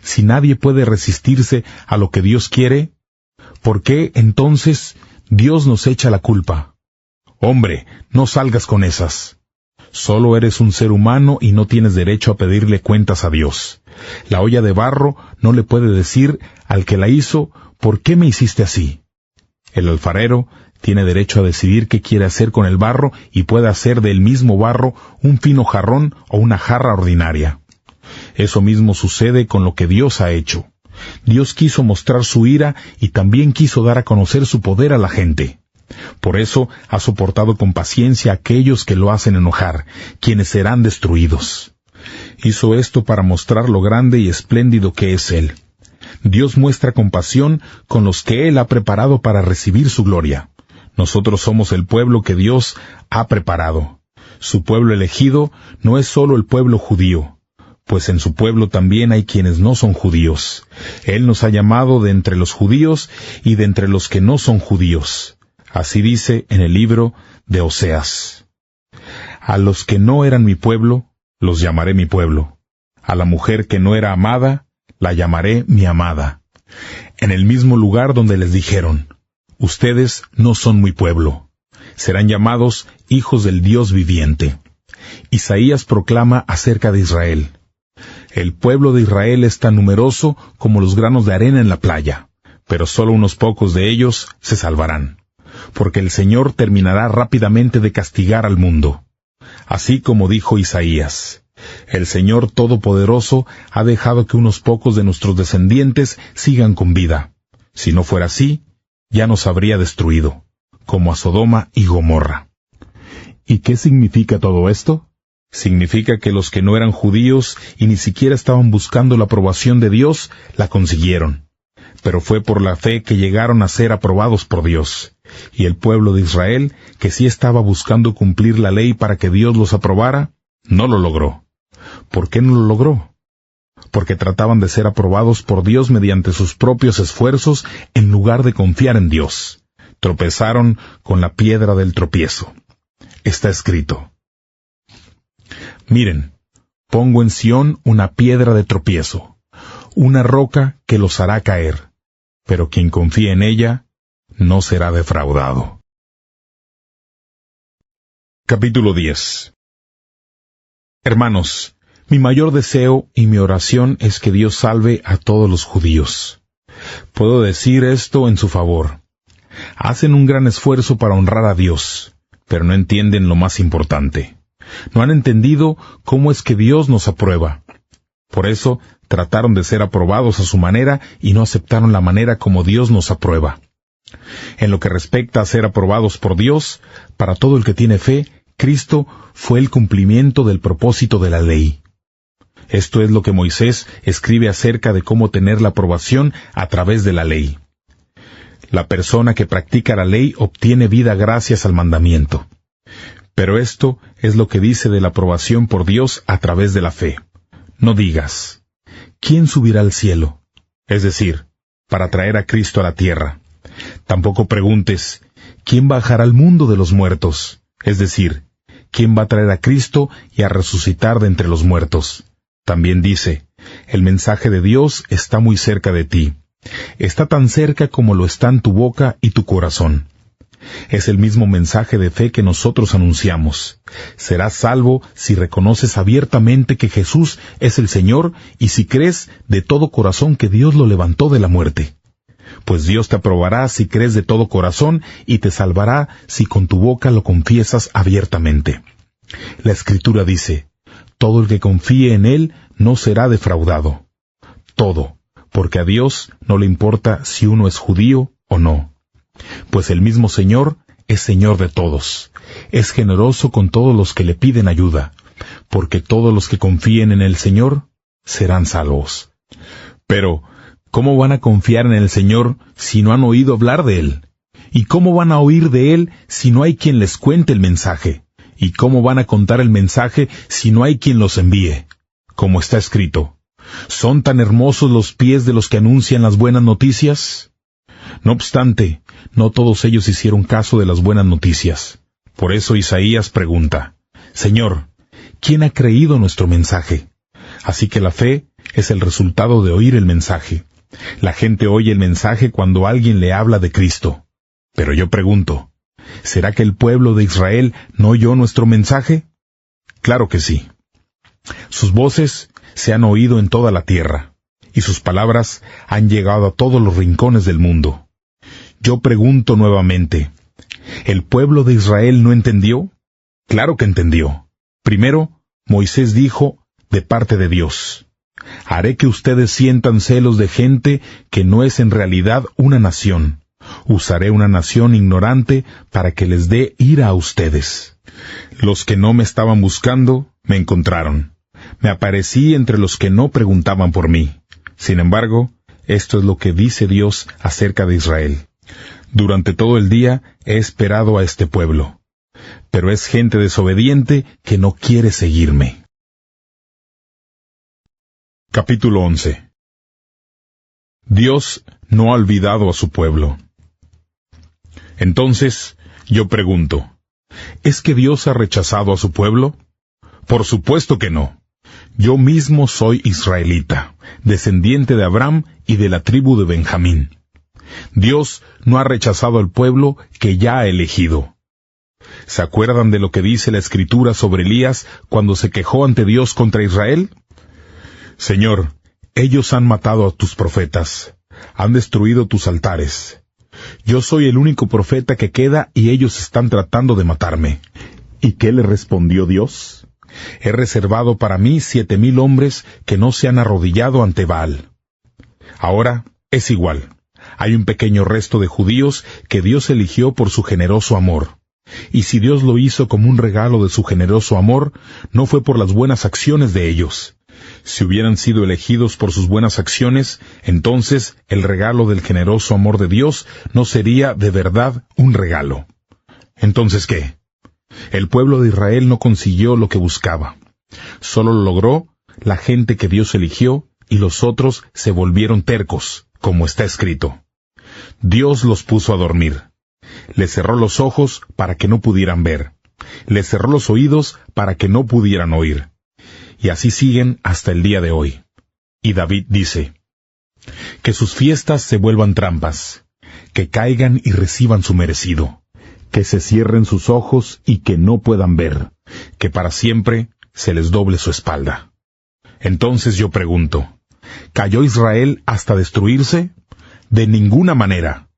A: si nadie puede resistirse a lo que Dios quiere, ¿por qué entonces Dios nos echa la culpa? Hombre, no salgas con esas. Solo eres un ser humano y no tienes derecho a pedirle cuentas a Dios. La olla de barro no le puede decir al que la hizo, ¿por qué me hiciste así? El alfarero tiene derecho a decidir qué quiere hacer con el barro y puede hacer del mismo barro un fino jarrón o una jarra ordinaria. Eso mismo sucede con lo que Dios ha hecho. Dios quiso mostrar su ira y también quiso dar a conocer su poder a la gente. Por eso ha soportado con paciencia a aquellos que lo hacen enojar, quienes serán destruidos. Hizo esto para mostrar lo grande y espléndido que es Él. Dios muestra compasión con los que Él ha preparado para recibir su gloria. Nosotros somos el pueblo que Dios ha preparado. Su pueblo elegido no es solo el pueblo judío, pues en su pueblo también hay quienes no son judíos. Él nos ha llamado de entre los judíos y de entre los que no son judíos. Así dice en el libro de Oseas. A los que no eran mi pueblo, los llamaré mi pueblo. A la mujer que no era amada, la llamaré mi amada. En el mismo lugar donde les dijeron, ustedes no son mi pueblo, serán llamados hijos del Dios viviente. Isaías proclama acerca de Israel. El pueblo de Israel es tan numeroso como los granos de arena en la playa, pero solo unos pocos de ellos se salvarán, porque el Señor terminará rápidamente de castigar al mundo. Así como dijo Isaías, el Señor Todopoderoso ha dejado que unos pocos de nuestros descendientes sigan con vida. Si no fuera así, ya nos habría destruido, como a Sodoma y Gomorra. ¿Y qué significa todo esto? Significa que los que no eran judíos y ni siquiera estaban buscando la aprobación de Dios, la consiguieron. Pero fue por la fe que llegaron a ser aprobados por Dios. Y el pueblo de Israel, que sí estaba buscando cumplir la ley para que Dios los aprobara, no lo logró. ¿Por qué no lo logró? Porque trataban de ser aprobados por Dios mediante sus propios esfuerzos en lugar de confiar en Dios. Tropezaron con la piedra del tropiezo. Está escrito: miren, pongo en Sión una piedra de tropiezo, una roca que los hará caer, pero quien confíe en ella no será defraudado. Capítulo 10. Hermanos, mi mayor deseo y mi oración es que Dios salve a todos los judíos. Puedo decir esto en su favor. Hacen un gran esfuerzo para honrar a Dios, pero no entienden lo más importante. No han entendido cómo es que Dios nos aprueba. Por eso trataron de ser aprobados a su manera y no aceptaron la manera como Dios nos aprueba. En lo que respecta a ser aprobados por Dios, para todo el que tiene fe, Cristo fue el cumplimiento del propósito de la ley. Esto es lo que Moisés escribe acerca de cómo tener la aprobación a través de la ley. La persona que practica la ley obtiene vida gracias al mandamiento. Pero esto es lo que dice de la aprobación por Dios a través de la fe. No digas, ¿quién subirá al cielo? Es decir, para traer a Cristo a la tierra. Tampoco preguntes, ¿quién bajará al mundo de los muertos? Es decir, ¿quién va a traer a Cristo y a resucitar de entre los muertos? También dice, el mensaje de Dios está muy cerca de ti. Está tan cerca como lo están tu boca y tu corazón. Es el mismo mensaje de fe que nosotros anunciamos. Serás salvo si reconoces abiertamente que Jesús es el Señor y si crees de todo corazón que Dios lo levantó de la muerte. Pues Dios te aprobará si crees de todo corazón y te salvará si con tu boca lo confiesas abiertamente. La Escritura dice, todo el que confíe en Él no será defraudado. Todo, porque a Dios no le importa si uno es judío o no. Pues el mismo Señor es Señor de todos. Es generoso con todos los que le piden ayuda, porque todos los que confíen en el Señor serán salvos. Pero, ¿cómo van a confiar en el Señor si no han oído hablar de Él? ¿Y cómo van a oír de Él si no hay quien les cuente el mensaje? ¿Y cómo van a contar el mensaje si no hay quien los envíe? Como está escrito, ¿son tan hermosos los pies de los que anuncian las buenas noticias? No obstante, no todos ellos hicieron caso de las buenas noticias. Por eso Isaías pregunta, Señor, ¿quién ha creído nuestro mensaje? Así que la fe es el resultado de oír el mensaje. La gente oye el mensaje cuando alguien le habla de Cristo. Pero yo pregunto, ¿será que el pueblo de Israel no oyó nuestro mensaje? Claro que sí. Sus voces se han oído en toda la tierra, y sus palabras han llegado a todos los rincones del mundo. Yo pregunto nuevamente, ¿el pueblo de Israel no entendió? Claro que entendió. Primero, Moisés dijo, de parte de Dios, haré que ustedes sientan celos de gente que no es en realidad una nación. Usaré una nación ignorante para que les dé ira a ustedes. Los que no me estaban buscando, me encontraron. Me aparecí entre los que no preguntaban por mí. Sin embargo, esto es lo que dice Dios acerca de Israel. Durante todo el día he esperado a este pueblo, pero es gente desobediente que no quiere seguirme. Capítulo 11. Dios no ha olvidado a su pueblo. Entonces, yo pregunto, ¿es que Dios ha rechazado a su pueblo? Por supuesto que no. Yo mismo soy israelita, descendiente de Abraham y de la tribu de Benjamín. Dios no ha rechazado al pueblo que ya ha elegido. ¿Se acuerdan de lo que dice la Escritura sobre Elías cuando se quejó ante Dios contra Israel? Señor, ellos han matado a tus profetas, han destruido tus altares. Yo soy el único profeta que queda y ellos están tratando de matarme. ¿Y qué le respondió Dios? He reservado para mí 7,000 hombres que no se han arrodillado ante Baal. Ahora es igual. Hay un pequeño resto de judíos que Dios eligió por su generoso amor. Y si Dios lo hizo como un regalo de su generoso amor, no fue por las buenas acciones de ellos. Si hubieran sido elegidos por sus buenas acciones, entonces el regalo del generoso amor de Dios no sería de verdad un regalo. ¿Entonces qué? El pueblo de Israel no consiguió lo que buscaba. Solo lo logró la gente que Dios eligió, y los otros se volvieron tercos, como está escrito. Dios los puso a dormir. Les cerró los ojos para que no pudieran ver. Les cerró los oídos para que no pudieran oír. Y así siguen hasta el día de hoy. Y David dice, que sus fiestas se vuelvan trampas, que caigan y reciban su merecido, que se cierren sus ojos y que no puedan ver, que para siempre se les doble su espalda. Entonces yo pregunto, ¿cayó Israel hasta destruirse? De ninguna manera.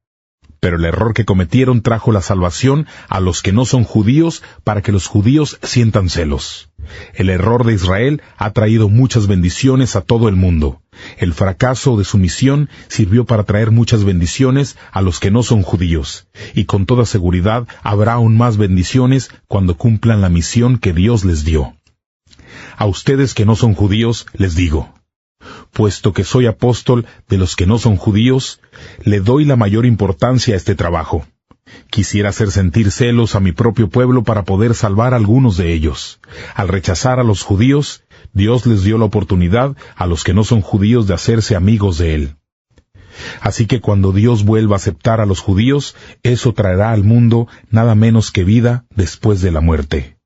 A: Pero el error que cometieron trajo la salvación a los que no son judíos para que los judíos sientan celos. El error de Israel ha traído muchas bendiciones a todo el mundo. El fracaso de su misión sirvió para traer muchas bendiciones a los que no son judíos. Y con toda seguridad habrá aún más bendiciones cuando cumplan la misión que Dios les dio. A ustedes que no son judíos, les digo, puesto que soy apóstol de los que no son judíos, le doy la mayor importancia a este trabajo. Quisiera hacer sentir celos a mi propio pueblo para poder salvar a algunos de ellos. Al rechazar a los judíos, Dios les dio la oportunidad a los que no son judíos de hacerse amigos de Él. Así que cuando Dios vuelva a aceptar a los judíos, eso traerá al mundo nada menos que vida después de la muerte.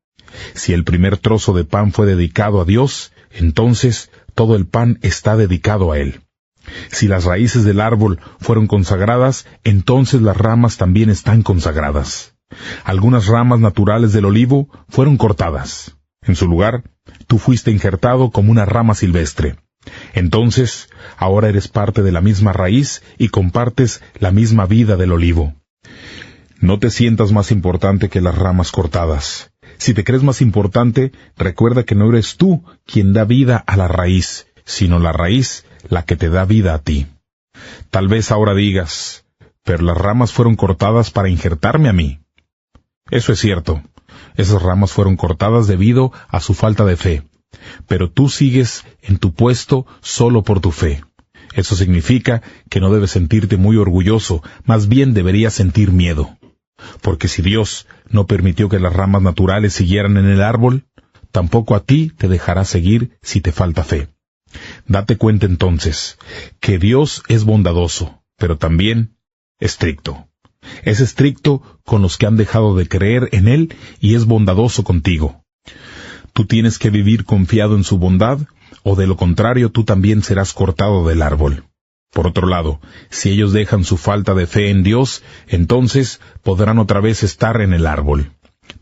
A: Si el primer trozo de pan fue dedicado a Dios, entonces todo el pan está dedicado a Él. Si las raíces del árbol fueron consagradas, entonces las ramas también están consagradas. Algunas ramas naturales del olivo fueron cortadas. En su lugar, tú fuiste injertado como una rama silvestre. Entonces, ahora eres parte de la misma raíz y compartes la misma vida del olivo. No te sientas más importante que las ramas cortadas. Si te crees más importante, recuerda que no eres tú quien da vida a la raíz, sino la raíz la que te da vida a ti. Tal vez ahora digas, pero las ramas fueron cortadas para injertarme a mí. Eso es cierto, esas ramas fueron cortadas debido a su falta de fe, pero tú sigues en tu puesto solo por tu fe. Eso significa que no debes sentirte muy orgulloso, más bien deberías sentir miedo. Porque si Dios no permitió que las ramas naturales siguieran en el árbol, tampoco a ti te dejará seguir si te falta fe. Date cuenta entonces que Dios es bondadoso, pero también estricto. Es estricto con los que han dejado de creer en Él y es bondadoso contigo. Tú tienes que vivir confiado en su bondad, o de lo contrario tú también serás cortado del árbol. Por otro lado, si ellos dejan su falta de fe en Dios, entonces podrán otra vez estar en el árbol.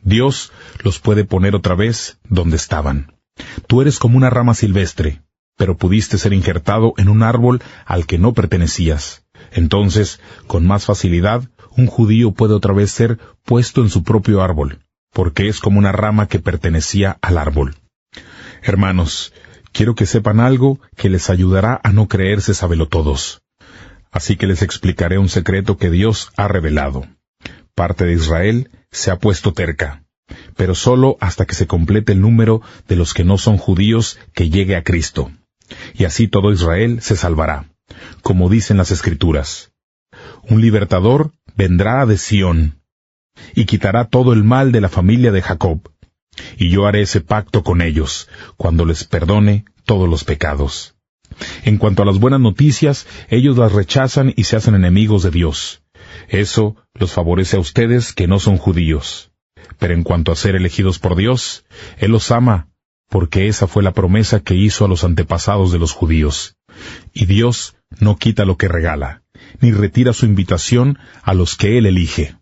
A: Dios los puede poner otra vez donde estaban. Tú eres como una rama silvestre, pero pudiste ser injertado en un árbol al que no pertenecías. Entonces, con más facilidad, un judío puede otra vez ser puesto en su propio árbol, porque es como una rama que pertenecía al árbol. Hermanos, quiero que sepan algo que les ayudará a no creerse sabelotodos. Así que les explicaré un secreto que Dios ha revelado. Parte de Israel se ha puesto terca, pero solo hasta que se complete el número de los que no son judíos que llegue a Cristo. Y así todo Israel se salvará, como dicen las Escrituras. Un libertador vendrá de Sión, y quitará todo el mal de la familia de Jacob. Y yo haré ese pacto con ellos, cuando les perdone todos los pecados. En cuanto a las buenas noticias, ellos las rechazan y se hacen enemigos de Dios. Eso los favorece a ustedes que no son judíos. Pero en cuanto a ser elegidos por Dios, Él los ama, porque esa fue la promesa que hizo a los antepasados de los judíos. Y Dios no quita lo que regala, ni retira su invitación a los que Él elige.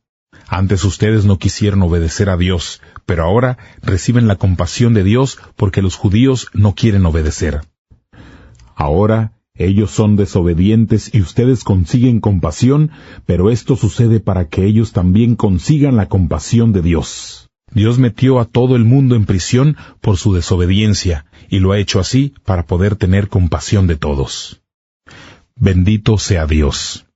A: Antes ustedes no quisieron obedecer a Dios, pero ahora reciben la compasión de Dios porque los judíos no quieren obedecer. Ahora ellos son desobedientes y ustedes consiguen compasión, pero esto sucede para que ellos también consigan la compasión de Dios. Dios metió a todo el mundo en prisión por su desobediencia, y lo ha hecho así para poder tener compasión de todos. Bendito sea Dios.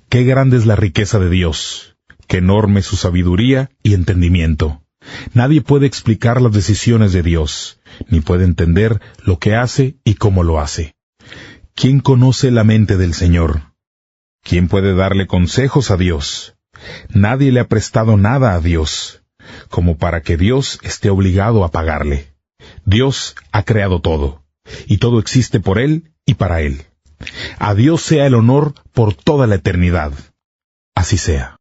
A: Qué grande es la riqueza de Dios, qué enorme su sabiduría y entendimiento. Nadie puede explicar las decisiones de Dios, ni puede entender lo que hace y cómo lo hace. ¿Quién conoce la mente del Señor? ¿Quién puede darle consejos a Dios? Nadie le ha prestado nada a Dios, como para que Dios esté obligado a pagarle. Dios ha creado todo, y todo existe por Él y para Él. A Dios sea el honor por toda la eternidad. Así sea.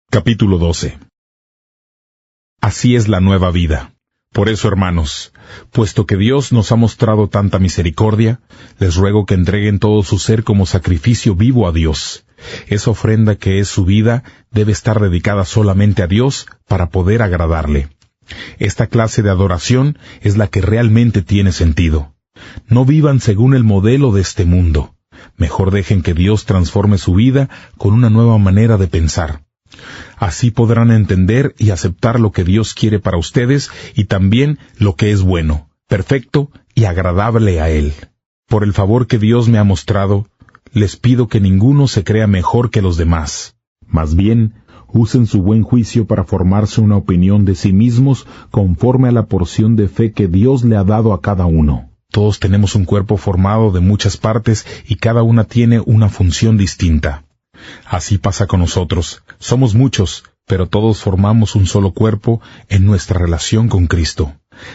A: Capítulo 12. Así es la nueva vida. Por eso, hermanos, puesto que Dios nos ha mostrado tanta misericordia, les ruego que entreguen todo su ser como sacrificio vivo a Dios. Esa ofrenda que es su vida debe estar dedicada solamente a Dios para poder agradarle. Esta clase de adoración es la que realmente tiene sentido. No vivan según el modelo de este mundo. Mejor dejen que Dios transforme su vida con una nueva manera de pensar. Así podrán entender y aceptar lo que Dios quiere para ustedes y también lo que es bueno, perfecto y agradable a Él. Por el favor que Dios me ha mostrado, les pido que ninguno se crea mejor que los demás. Más bien, usen su buen juicio para formarse una opinión de sí mismos conforme a la porción de fe que Dios le ha dado a cada uno. Todos tenemos un cuerpo formado de muchas partes y cada una tiene una función distinta. Así pasa con nosotros. Somos muchos, pero todos formamos un solo cuerpo en nuestra relación con Cristo.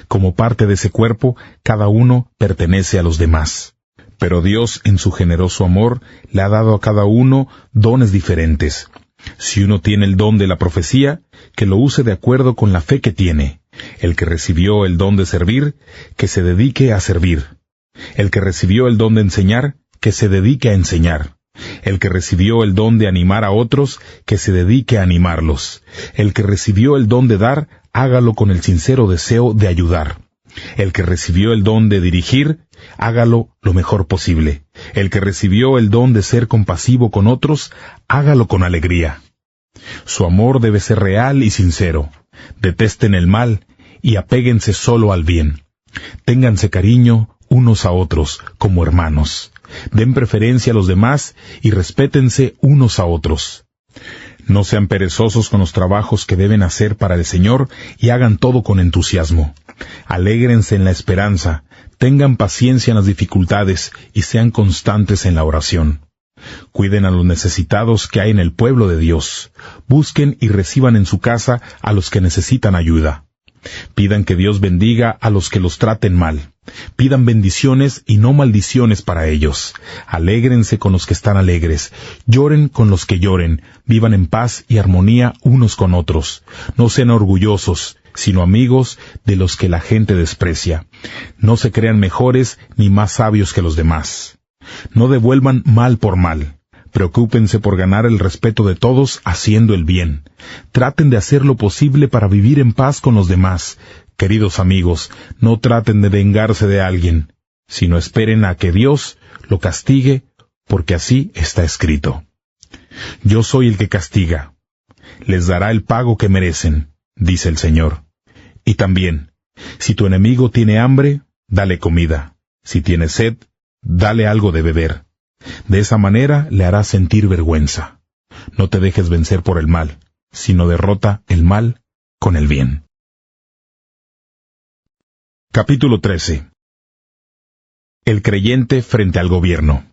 A: Como parte de ese cuerpo, cada uno pertenece a los demás. Pero Dios, en su generoso amor, le ha dado a cada uno dones diferentes. Si uno tiene el don de la profecía, que lo use de acuerdo con la fe que tiene. El que recibió el don de servir, que se dedique a servir. El que recibió el don de enseñar, que se dedique a enseñar. El que recibió el don de animar a otros, que se dedique a animarlos. El que recibió el don de dar, hágalo con el sincero deseo de ayudar. El que recibió el don de dirigir, hágalo lo mejor posible. El que recibió el don de ser compasivo con otros, hágalo con alegría. Su amor debe ser real y sincero. Detesten el mal y apéguense solo al bien. Ténganse cariño unos a otros como hermanos. Den preferencia a los demás y respétense unos a otros. No sean perezosos con los trabajos que deben hacer para el Señor y hagan todo con entusiasmo. Alégrense en la esperanza, tengan paciencia en las dificultades y sean constantes en la oración. Cuiden a los necesitados que hay en el pueblo de Dios. Busquen y reciban en su casa a los que necesitan ayuda. Pidan que Dios bendiga a los que los traten mal. Pidan bendiciones y no maldiciones para ellos. Alégrense con los que están alegres. Lloren con los que lloren. Vivan en paz y armonía unos con otros. No sean orgullosos, sino amigos de los que la gente desprecia. No se crean mejores ni más sabios que los demás. No devuelvan mal por mal. Preocúpense por ganar el respeto de todos haciendo el bien. Traten de hacer lo posible para vivir en paz con los demás. Queridos amigos, no traten de vengarse de alguien, sino esperen a que Dios lo castigue, porque así está escrito. Yo soy el que castiga. Les dará el pago que merecen, dice el Señor. Y también, si tu enemigo tiene hambre, dale comida. Si tiene sed, dale algo de beber. De esa manera le harás sentir vergüenza. No te dejes vencer por el mal, sino derrota el mal con el bien. Capítulo 13. El creyente frente al gobierno.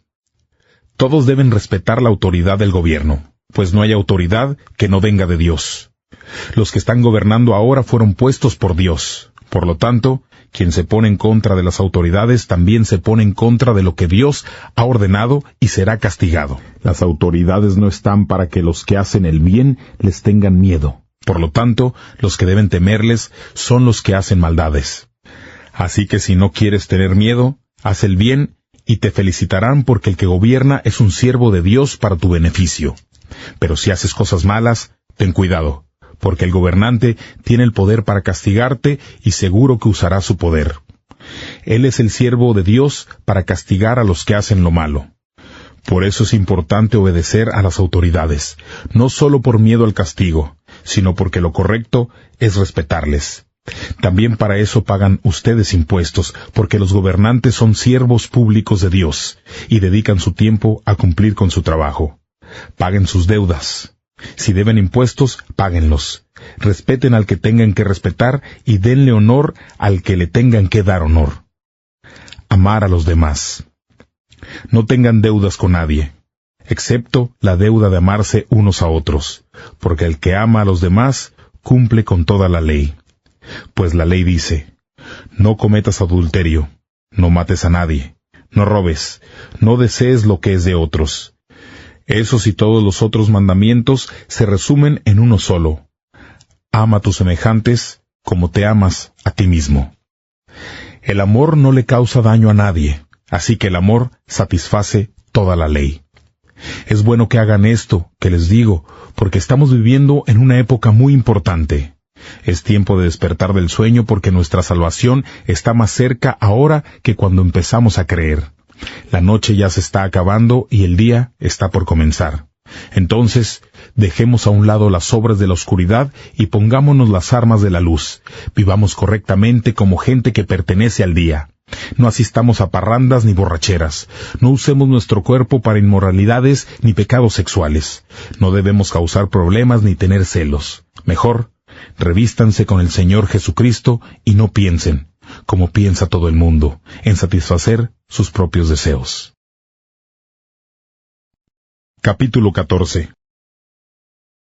A: Todos deben respetar la autoridad del gobierno, pues no hay autoridad que no venga de Dios. Los que están gobernando ahora fueron puestos por Dios. Por lo tanto, quien se pone en contra de las autoridades también se pone en contra de lo que Dios ha ordenado y será castigado. Las autoridades no están para que los que hacen el bien les tengan miedo. Por lo tanto, los que deben temerles son los que hacen maldades. Así que si no quieres tener miedo, haz el bien y te felicitarán porque el que gobierna es un siervo de Dios para tu beneficio. Pero si haces cosas malas, ten cuidado, porque el gobernante tiene el poder para castigarte y seguro que usará su poder. Él es el siervo de Dios para castigar a los que hacen lo malo. Por eso es importante obedecer a las autoridades, no solo por miedo al castigo, sino porque lo correcto es respetarles. También para eso pagan ustedes impuestos, porque los gobernantes son siervos públicos de Dios y dedican su tiempo a cumplir con su trabajo. Paguen sus deudas. Si deben impuestos, páguenlos. Respeten al que tengan que respetar y denle honor al que le tengan que dar honor. Amar a los demás. No tengan deudas con nadie, excepto la deuda de amarse unos a otros, porque el que ama a los demás cumple con toda la ley. Pues la ley dice, no cometas adulterio, no mates a nadie, no robes, no desees lo que es de otros. Esos y todos los otros mandamientos se resumen en uno solo. Ama a tus semejantes como te amas a ti mismo. El amor no le causa daño a nadie, así que el amor satisface toda la ley. Es bueno que hagan esto, que les digo, porque estamos viviendo en una época muy importante. Es tiempo de despertar del sueño porque nuestra salvación está más cerca ahora que cuando empezamos a creer. La noche ya se está acabando y el día está por comenzar. Entonces, dejemos a un lado las obras de la oscuridad y pongámonos las armas de la luz. Vivamos correctamente como gente que pertenece al día. No asistamos a parrandas ni borracheras. No usemos nuestro cuerpo para inmoralidades ni pecados sexuales. No debemos causar problemas ni tener celos. Mejor, revístanse con el Señor Jesucristo y no piensen, como piensa todo el mundo, en satisfacer sus propios deseos. Capítulo 14.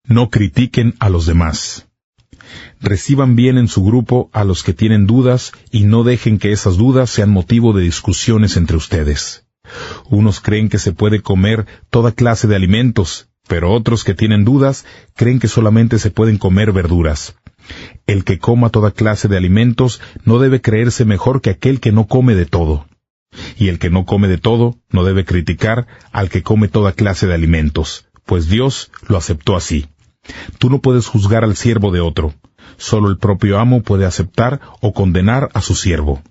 A: No critiquen a los demás. Reciban bien en su grupo a los que tienen dudas y no dejen que esas dudas sean motivo de discusiones entre ustedes. Unos creen que se puede comer toda clase de alimentos, pero otros que tienen dudas creen que solamente se pueden comer verduras. El que coma toda clase de alimentos no debe creerse mejor que aquel que no come de todo. Y el que no come de todo no debe criticar al que come toda clase de alimentos, pues Dios lo aceptó así. Tú no puedes juzgar al siervo de otro. Solo el propio amo puede aceptar o condenar a su siervo.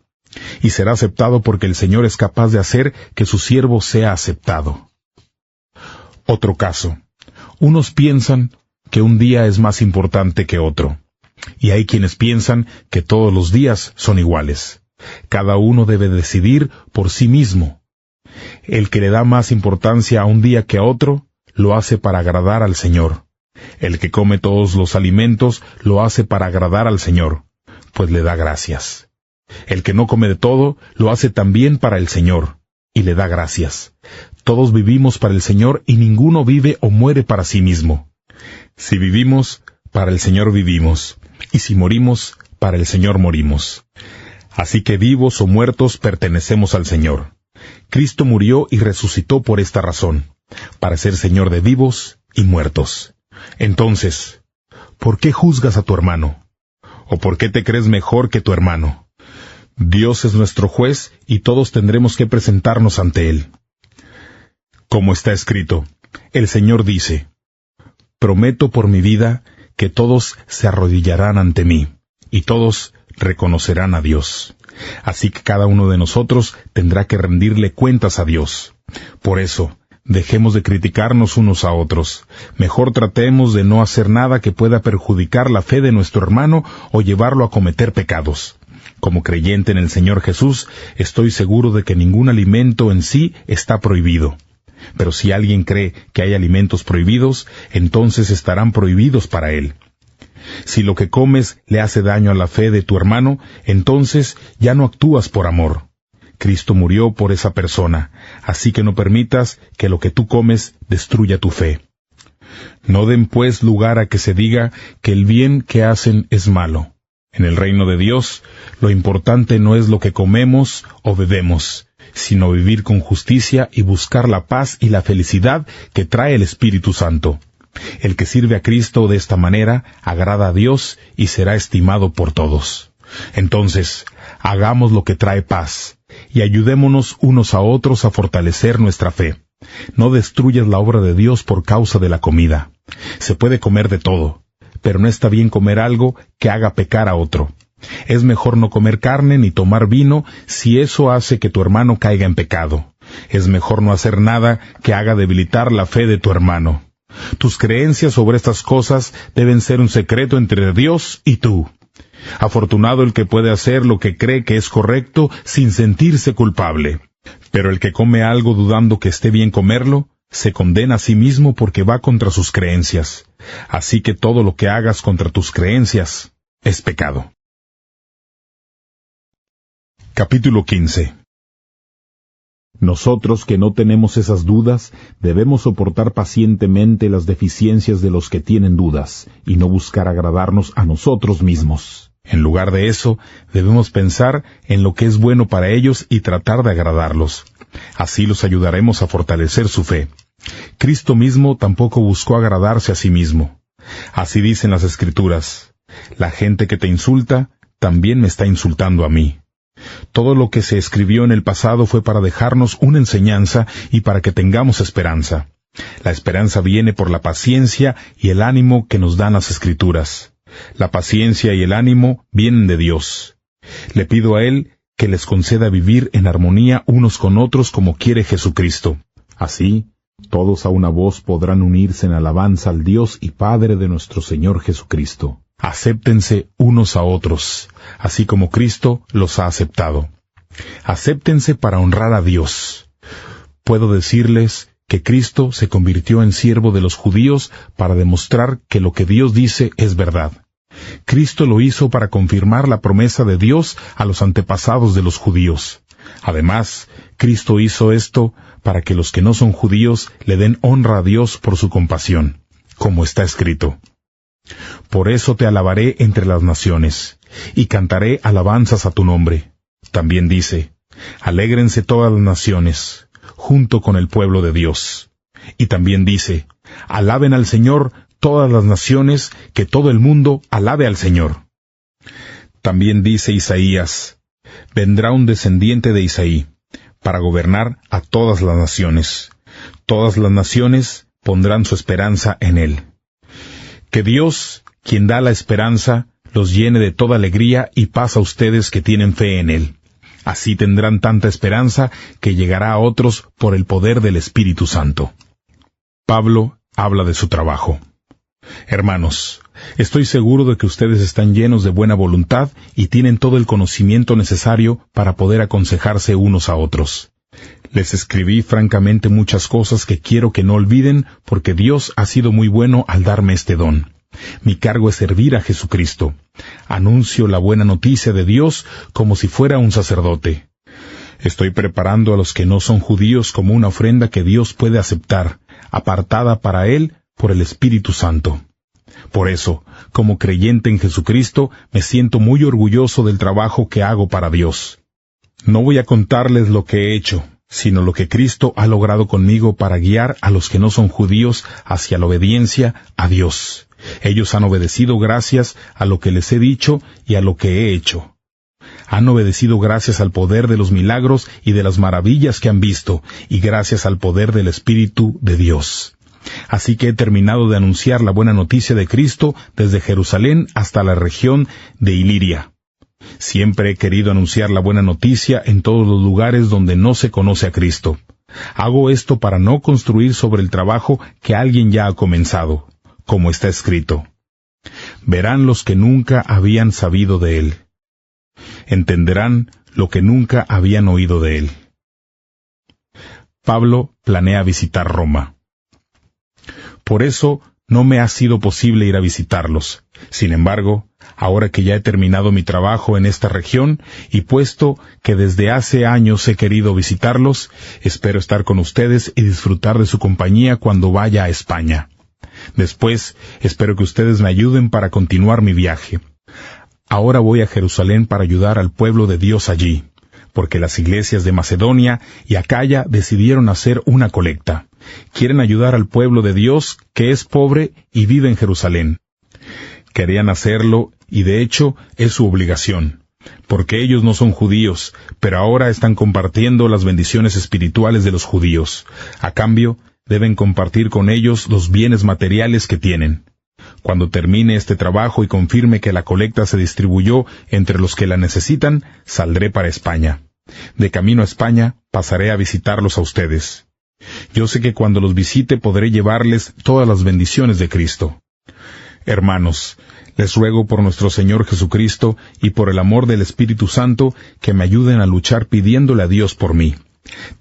A: Y será aceptado porque el Señor es capaz de hacer que su siervo sea aceptado. Otro caso. Unos piensan que un día es más importante que otro. Y hay quienes piensan que todos los días son iguales. Cada uno debe decidir por sí mismo. El que le da más importancia a un día que a otro, lo hace para agradar al Señor. El que come todos los alimentos, lo hace para agradar al Señor, pues le da gracias. El que no come de todo, lo hace también para el Señor, y le da gracias. Todos vivimos para el Señor y ninguno vive o muere para sí mismo. Si vivimos, para el Señor vivimos, y si morimos, para el Señor morimos. Así que vivos o muertos pertenecemos al Señor. Cristo murió y resucitó por esta razón, para ser Señor de vivos y muertos. Entonces, ¿por qué juzgas a tu hermano? ¿O por qué te crees mejor que tu hermano? Dios es nuestro juez y todos tendremos que presentarnos ante Él. Como está escrito, El Señor dice: prometo por mi vida que todos se arrodillarán ante mí, y todos reconocerán a Dios. Así que cada uno de nosotros tendrá que rendirle cuentas a Dios. Por eso, dejemos de criticarnos unos a otros. Mejor tratemos de no hacer nada que pueda perjudicar la fe de nuestro hermano o llevarlo a cometer pecados. Como creyente en el Señor Jesús, estoy seguro de que ningún alimento en sí está prohibido. Pero si alguien cree que hay alimentos prohibidos, entonces estarán prohibidos para él. Si lo que comes le hace daño a la fe de tu hermano, entonces ya no actúas por amor. Cristo murió por esa persona, así que no permitas que lo que tú comes destruya tu fe. No den pues lugar a que se diga que el bien que hacen es malo. En el reino de Dios, lo importante no es lo que comemos o bebemos, sino vivir con justicia y buscar la paz y la felicidad que trae el Espíritu Santo. El que sirve a Cristo de esta manera agrada a Dios y será estimado por todos. Entonces, hagamos lo que trae paz, y ayudémonos unos a otros a fortalecer nuestra fe. No destruyas la obra de Dios por causa de la comida. Se puede comer de todo, pero no está bien comer algo que haga pecar a otro. Es mejor no comer carne ni tomar vino si eso hace que tu hermano caiga en pecado. Es mejor no hacer nada que haga debilitar la fe de tu hermano. Tus creencias sobre estas cosas deben ser un secreto entre Dios y tú. Afortunado el que puede hacer lo que cree que es correcto sin sentirse culpable. Pero el que come algo dudando que esté bien comerlo, se condena a sí mismo porque va contra sus creencias. Así que todo lo que hagas contra tus creencias es pecado. Capítulo 15. Nosotros que no tenemos esas dudas, debemos soportar pacientemente las deficiencias de los que tienen dudas, y no buscar agradarnos a nosotros mismos. En lugar de eso, debemos pensar en lo que es bueno para ellos y tratar de agradarlos. Así los ayudaremos a fortalecer su fe. Cristo mismo tampoco buscó agradarse a sí mismo. Así dicen las Escrituras: la gente que te insulta, también me está insultando a mí. Todo lo que se escribió en el pasado fue para dejarnos una enseñanza y para que tengamos esperanza. La esperanza viene por la paciencia y el ánimo que nos dan las Escrituras. La paciencia y el ánimo vienen de Dios. Le pido a Él que les conceda vivir en armonía unos con otros como quiere Jesucristo. Así, todos a una voz podrán unirse en alabanza al Dios y Padre de nuestro Señor Jesucristo. Acéptense unos a otros, así como Cristo los ha aceptado. Acéptense para honrar a Dios. Puedo decirles que Cristo se convirtió en siervo de los judíos para demostrar que lo que Dios dice es verdad. Cristo lo hizo para confirmar la promesa de Dios a los antepasados de los judíos. Además, Cristo hizo esto para que los que no son judíos le den honra a Dios por su compasión, como está escrito: por eso te alabaré entre las naciones, y cantaré alabanzas a tu nombre. También dice: alégrense todas las naciones, junto con el pueblo de Dios. Y también dice: alaben al Señor todas las naciones, que todo el mundo alabe al Señor. También dice Isaías: vendrá un descendiente de Isaí, para gobernar a todas las naciones. Todas las naciones pondrán su esperanza en él. Que Dios, quien da la esperanza, los llene de toda alegría y paz a ustedes que tienen fe en Él. Así tendrán tanta esperanza que llegará a otros por el poder del Espíritu Santo. Pablo habla de su trabajo. Hermanos, estoy seguro de que ustedes están llenos de buena voluntad y tienen todo el conocimiento necesario para poder aconsejarse unos a otros. Les escribí francamente muchas cosas que quiero que no olviden, porque Dios ha sido muy bueno al darme este don. Mi cargo es servir a Jesucristo. Anuncio la buena noticia de Dios como si fuera un sacerdote. Estoy preparando a los que no son judíos como una ofrenda que Dios puede aceptar, apartada para Él por el Espíritu Santo. Por eso, como creyente en Jesucristo, me siento muy orgulloso del trabajo que hago para Dios. No voy a contarles lo que he hecho, sino lo que Cristo ha logrado conmigo para guiar a los que no son judíos hacia la obediencia a Dios. Ellos han obedecido gracias a lo que les he dicho y a lo que he hecho. Han obedecido gracias al poder de los milagros y de las maravillas que han visto, y gracias al poder del Espíritu de Dios. Así que he terminado de anunciar la buena noticia de Cristo desde Jerusalén hasta la región de Iliria. Siempre he querido anunciar la buena noticia en todos los lugares donde no se conoce a Cristo. Hago esto para no construir sobre el trabajo que alguien ya ha comenzado, como está escrito. Verán los que nunca habían sabido de Él. Entenderán lo que nunca habían oído de Él. Pablo planea visitar Roma. Por eso no me ha sido posible ir a visitarlos. Sin embargo, ahora que ya he terminado mi trabajo en esta región, y puesto que desde hace años he querido visitarlos, espero estar con ustedes y disfrutar de su compañía cuando vaya a España. Después, espero que ustedes me ayuden para continuar mi viaje. Ahora voy a Jerusalén para ayudar al pueblo de Dios allí, porque las iglesias de Macedonia y Acaya decidieron hacer una colecta. Quieren ayudar al pueblo de Dios que es pobre y vive en Jerusalén. Querían hacerlo y de hecho es su obligación, porque ellos no son judíos, pero ahora están compartiendo las bendiciones espirituales de los judíos. A cambio, deben compartir con ellos los bienes materiales que tienen. Cuando termine este trabajo y confirme que la colecta se distribuyó entre los que la necesitan, saldré para España. De camino a España, pasaré a visitarlos a ustedes. Yo sé que cuando los visite podré llevarles todas las bendiciones de Cristo. Hermanos, les ruego por nuestro Señor Jesucristo y por el amor del Espíritu Santo que me ayuden a luchar pidiéndole a Dios por mí.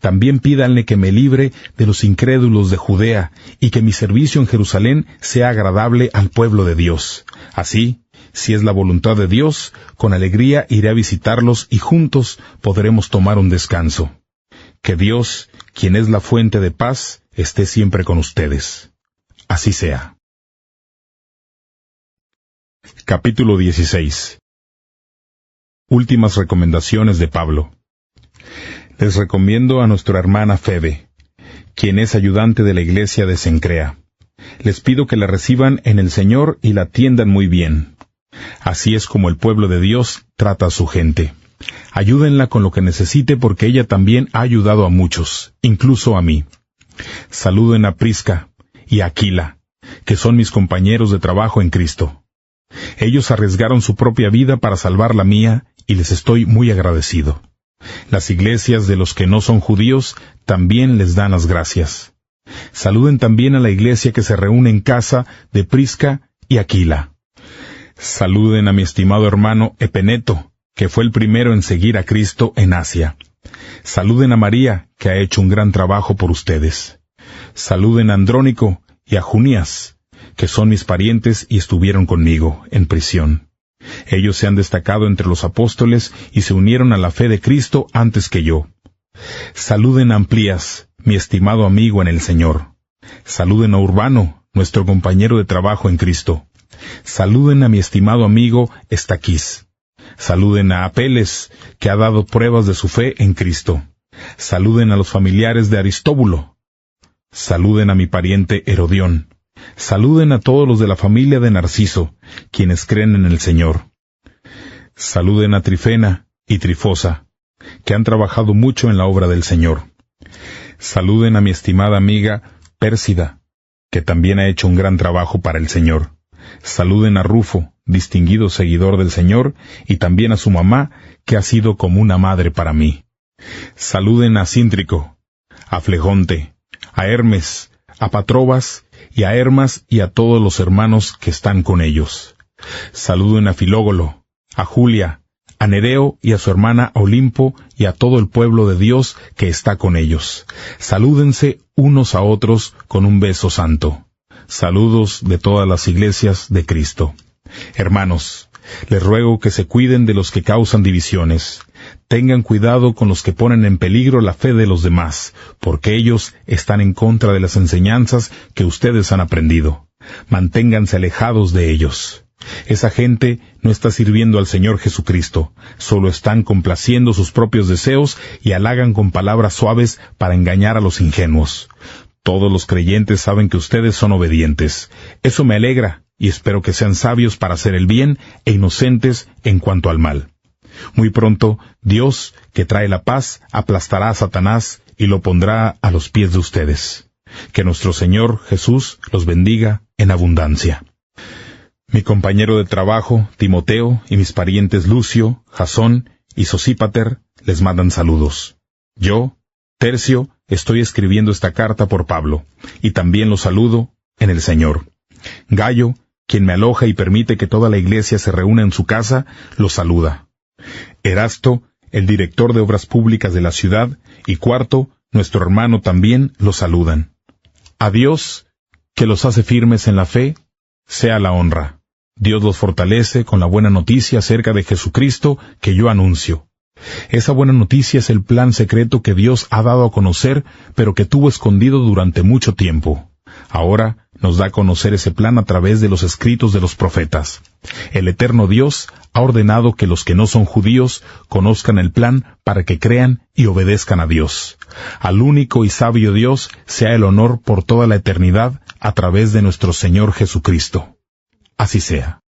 A: También pídanle que me libre de los incrédulos de Judea y que mi servicio en Jerusalén sea agradable al pueblo de Dios. Así, si es la voluntad de Dios, con alegría iré a visitarlos y juntos podremos tomar un descanso. Que Dios, quien es la fuente de paz, esté siempre con ustedes. Así sea. Capítulo 16. Últimas recomendaciones de Pablo. Les recomiendo a nuestra hermana Febe, quien es ayudante de la iglesia de Cencrea. Les pido que la reciban en el Señor y la atiendan muy bien. Así es como el pueblo de Dios trata a su gente. Ayúdenla con lo que necesite porque ella también ha ayudado a muchos, incluso a mí. Saluden a Prisca y a Aquila, que son mis compañeros de trabajo en Cristo. Ellos arriesgaron su propia vida para salvar la mía y les estoy muy agradecido. Las iglesias de los que no son judíos también les dan las gracias. Saluden también a la iglesia que se reúne en casa de Prisca y Aquila. Saluden a mi estimado hermano Epeneto, que fue el primero en seguir a Cristo en Asia. Saluden a María, que ha hecho un gran trabajo por ustedes. Saluden a Andrónico y a Junías, que son mis parientes y estuvieron conmigo en prisión. Ellos se han destacado entre los apóstoles y se unieron a la fe de Cristo antes que yo. Saluden a Amplías, mi estimado amigo en el Señor. Saluden a Urbano, nuestro compañero de trabajo en Cristo. Saluden a mi estimado amigo Estaquís. Saluden a Apeles, que ha dado pruebas de su fe en Cristo. Saluden a los familiares de Aristóbulo. Saluden a mi pariente Herodión. Saluden a todos los de la familia de Narciso, quienes creen en el Señor. Saluden a Trifena y Trifosa, que han trabajado mucho en la obra del Señor. Saluden a mi estimada amiga Pérsida, que también ha hecho un gran trabajo para el Señor. Saluden a Rufo, distinguido seguidor del Señor, y también a su mamá, que ha sido como una madre para mí. Saluden a Cíntrico, a Flegonte, a Hermes, a Patrobas, y a Hermas y a todos los hermanos que están con ellos. Saluden a Filógolo, a Julia, a Nereo y a su hermana Olimpo y a todo el pueblo de Dios que está con ellos. Salúdense unos a otros con un beso santo. Saludos de todas las iglesias de Cristo. Hermanos, les ruego que se cuiden de los que causan divisiones. Tengan cuidado con los que ponen en peligro la fe de los demás, porque ellos están en contra de las enseñanzas que ustedes han aprendido. Manténganse alejados de ellos. Esa gente no está sirviendo al Señor Jesucristo, solo están complaciendo sus propios deseos y halagan con palabras suaves para engañar a los ingenuos. Todos los creyentes saben que ustedes son obedientes. Eso me alegra, y espero que sean sabios para hacer el bien e inocentes en cuanto al mal. Muy pronto, Dios, que trae la paz, aplastará a Satanás y lo pondrá a los pies de ustedes. Que nuestro Señor Jesús los bendiga en abundancia. Mi compañero de trabajo, Timoteo, y mis parientes Lucio, Jasón y Sosípater les mandan saludos. Yo, Tercio, estoy escribiendo esta carta por Pablo, y también los saludo en el Señor. Gayo, quien me aloja y permite que toda la iglesia se reúna en su casa, los saluda. Erasto, el director de obras públicas de la ciudad, y Cuarto, nuestro hermano también, los saludan. A Dios, que los hace firmes en la fe, sea la honra. Dios los fortalece con la buena noticia acerca de Jesucristo que yo anuncio. Esa buena noticia es el plan secreto que Dios ha dado a conocer, pero que tuvo escondido durante mucho tiempo. Ahora nos da a conocer ese plan a través de los escritos de los profetas. El eterno Dios ha ordenado que los que no son judíos conozcan el plan para que crean y obedezcan a Dios. Al único y sabio Dios sea el honor por toda la eternidad a través de nuestro Señor Jesucristo. Así sea.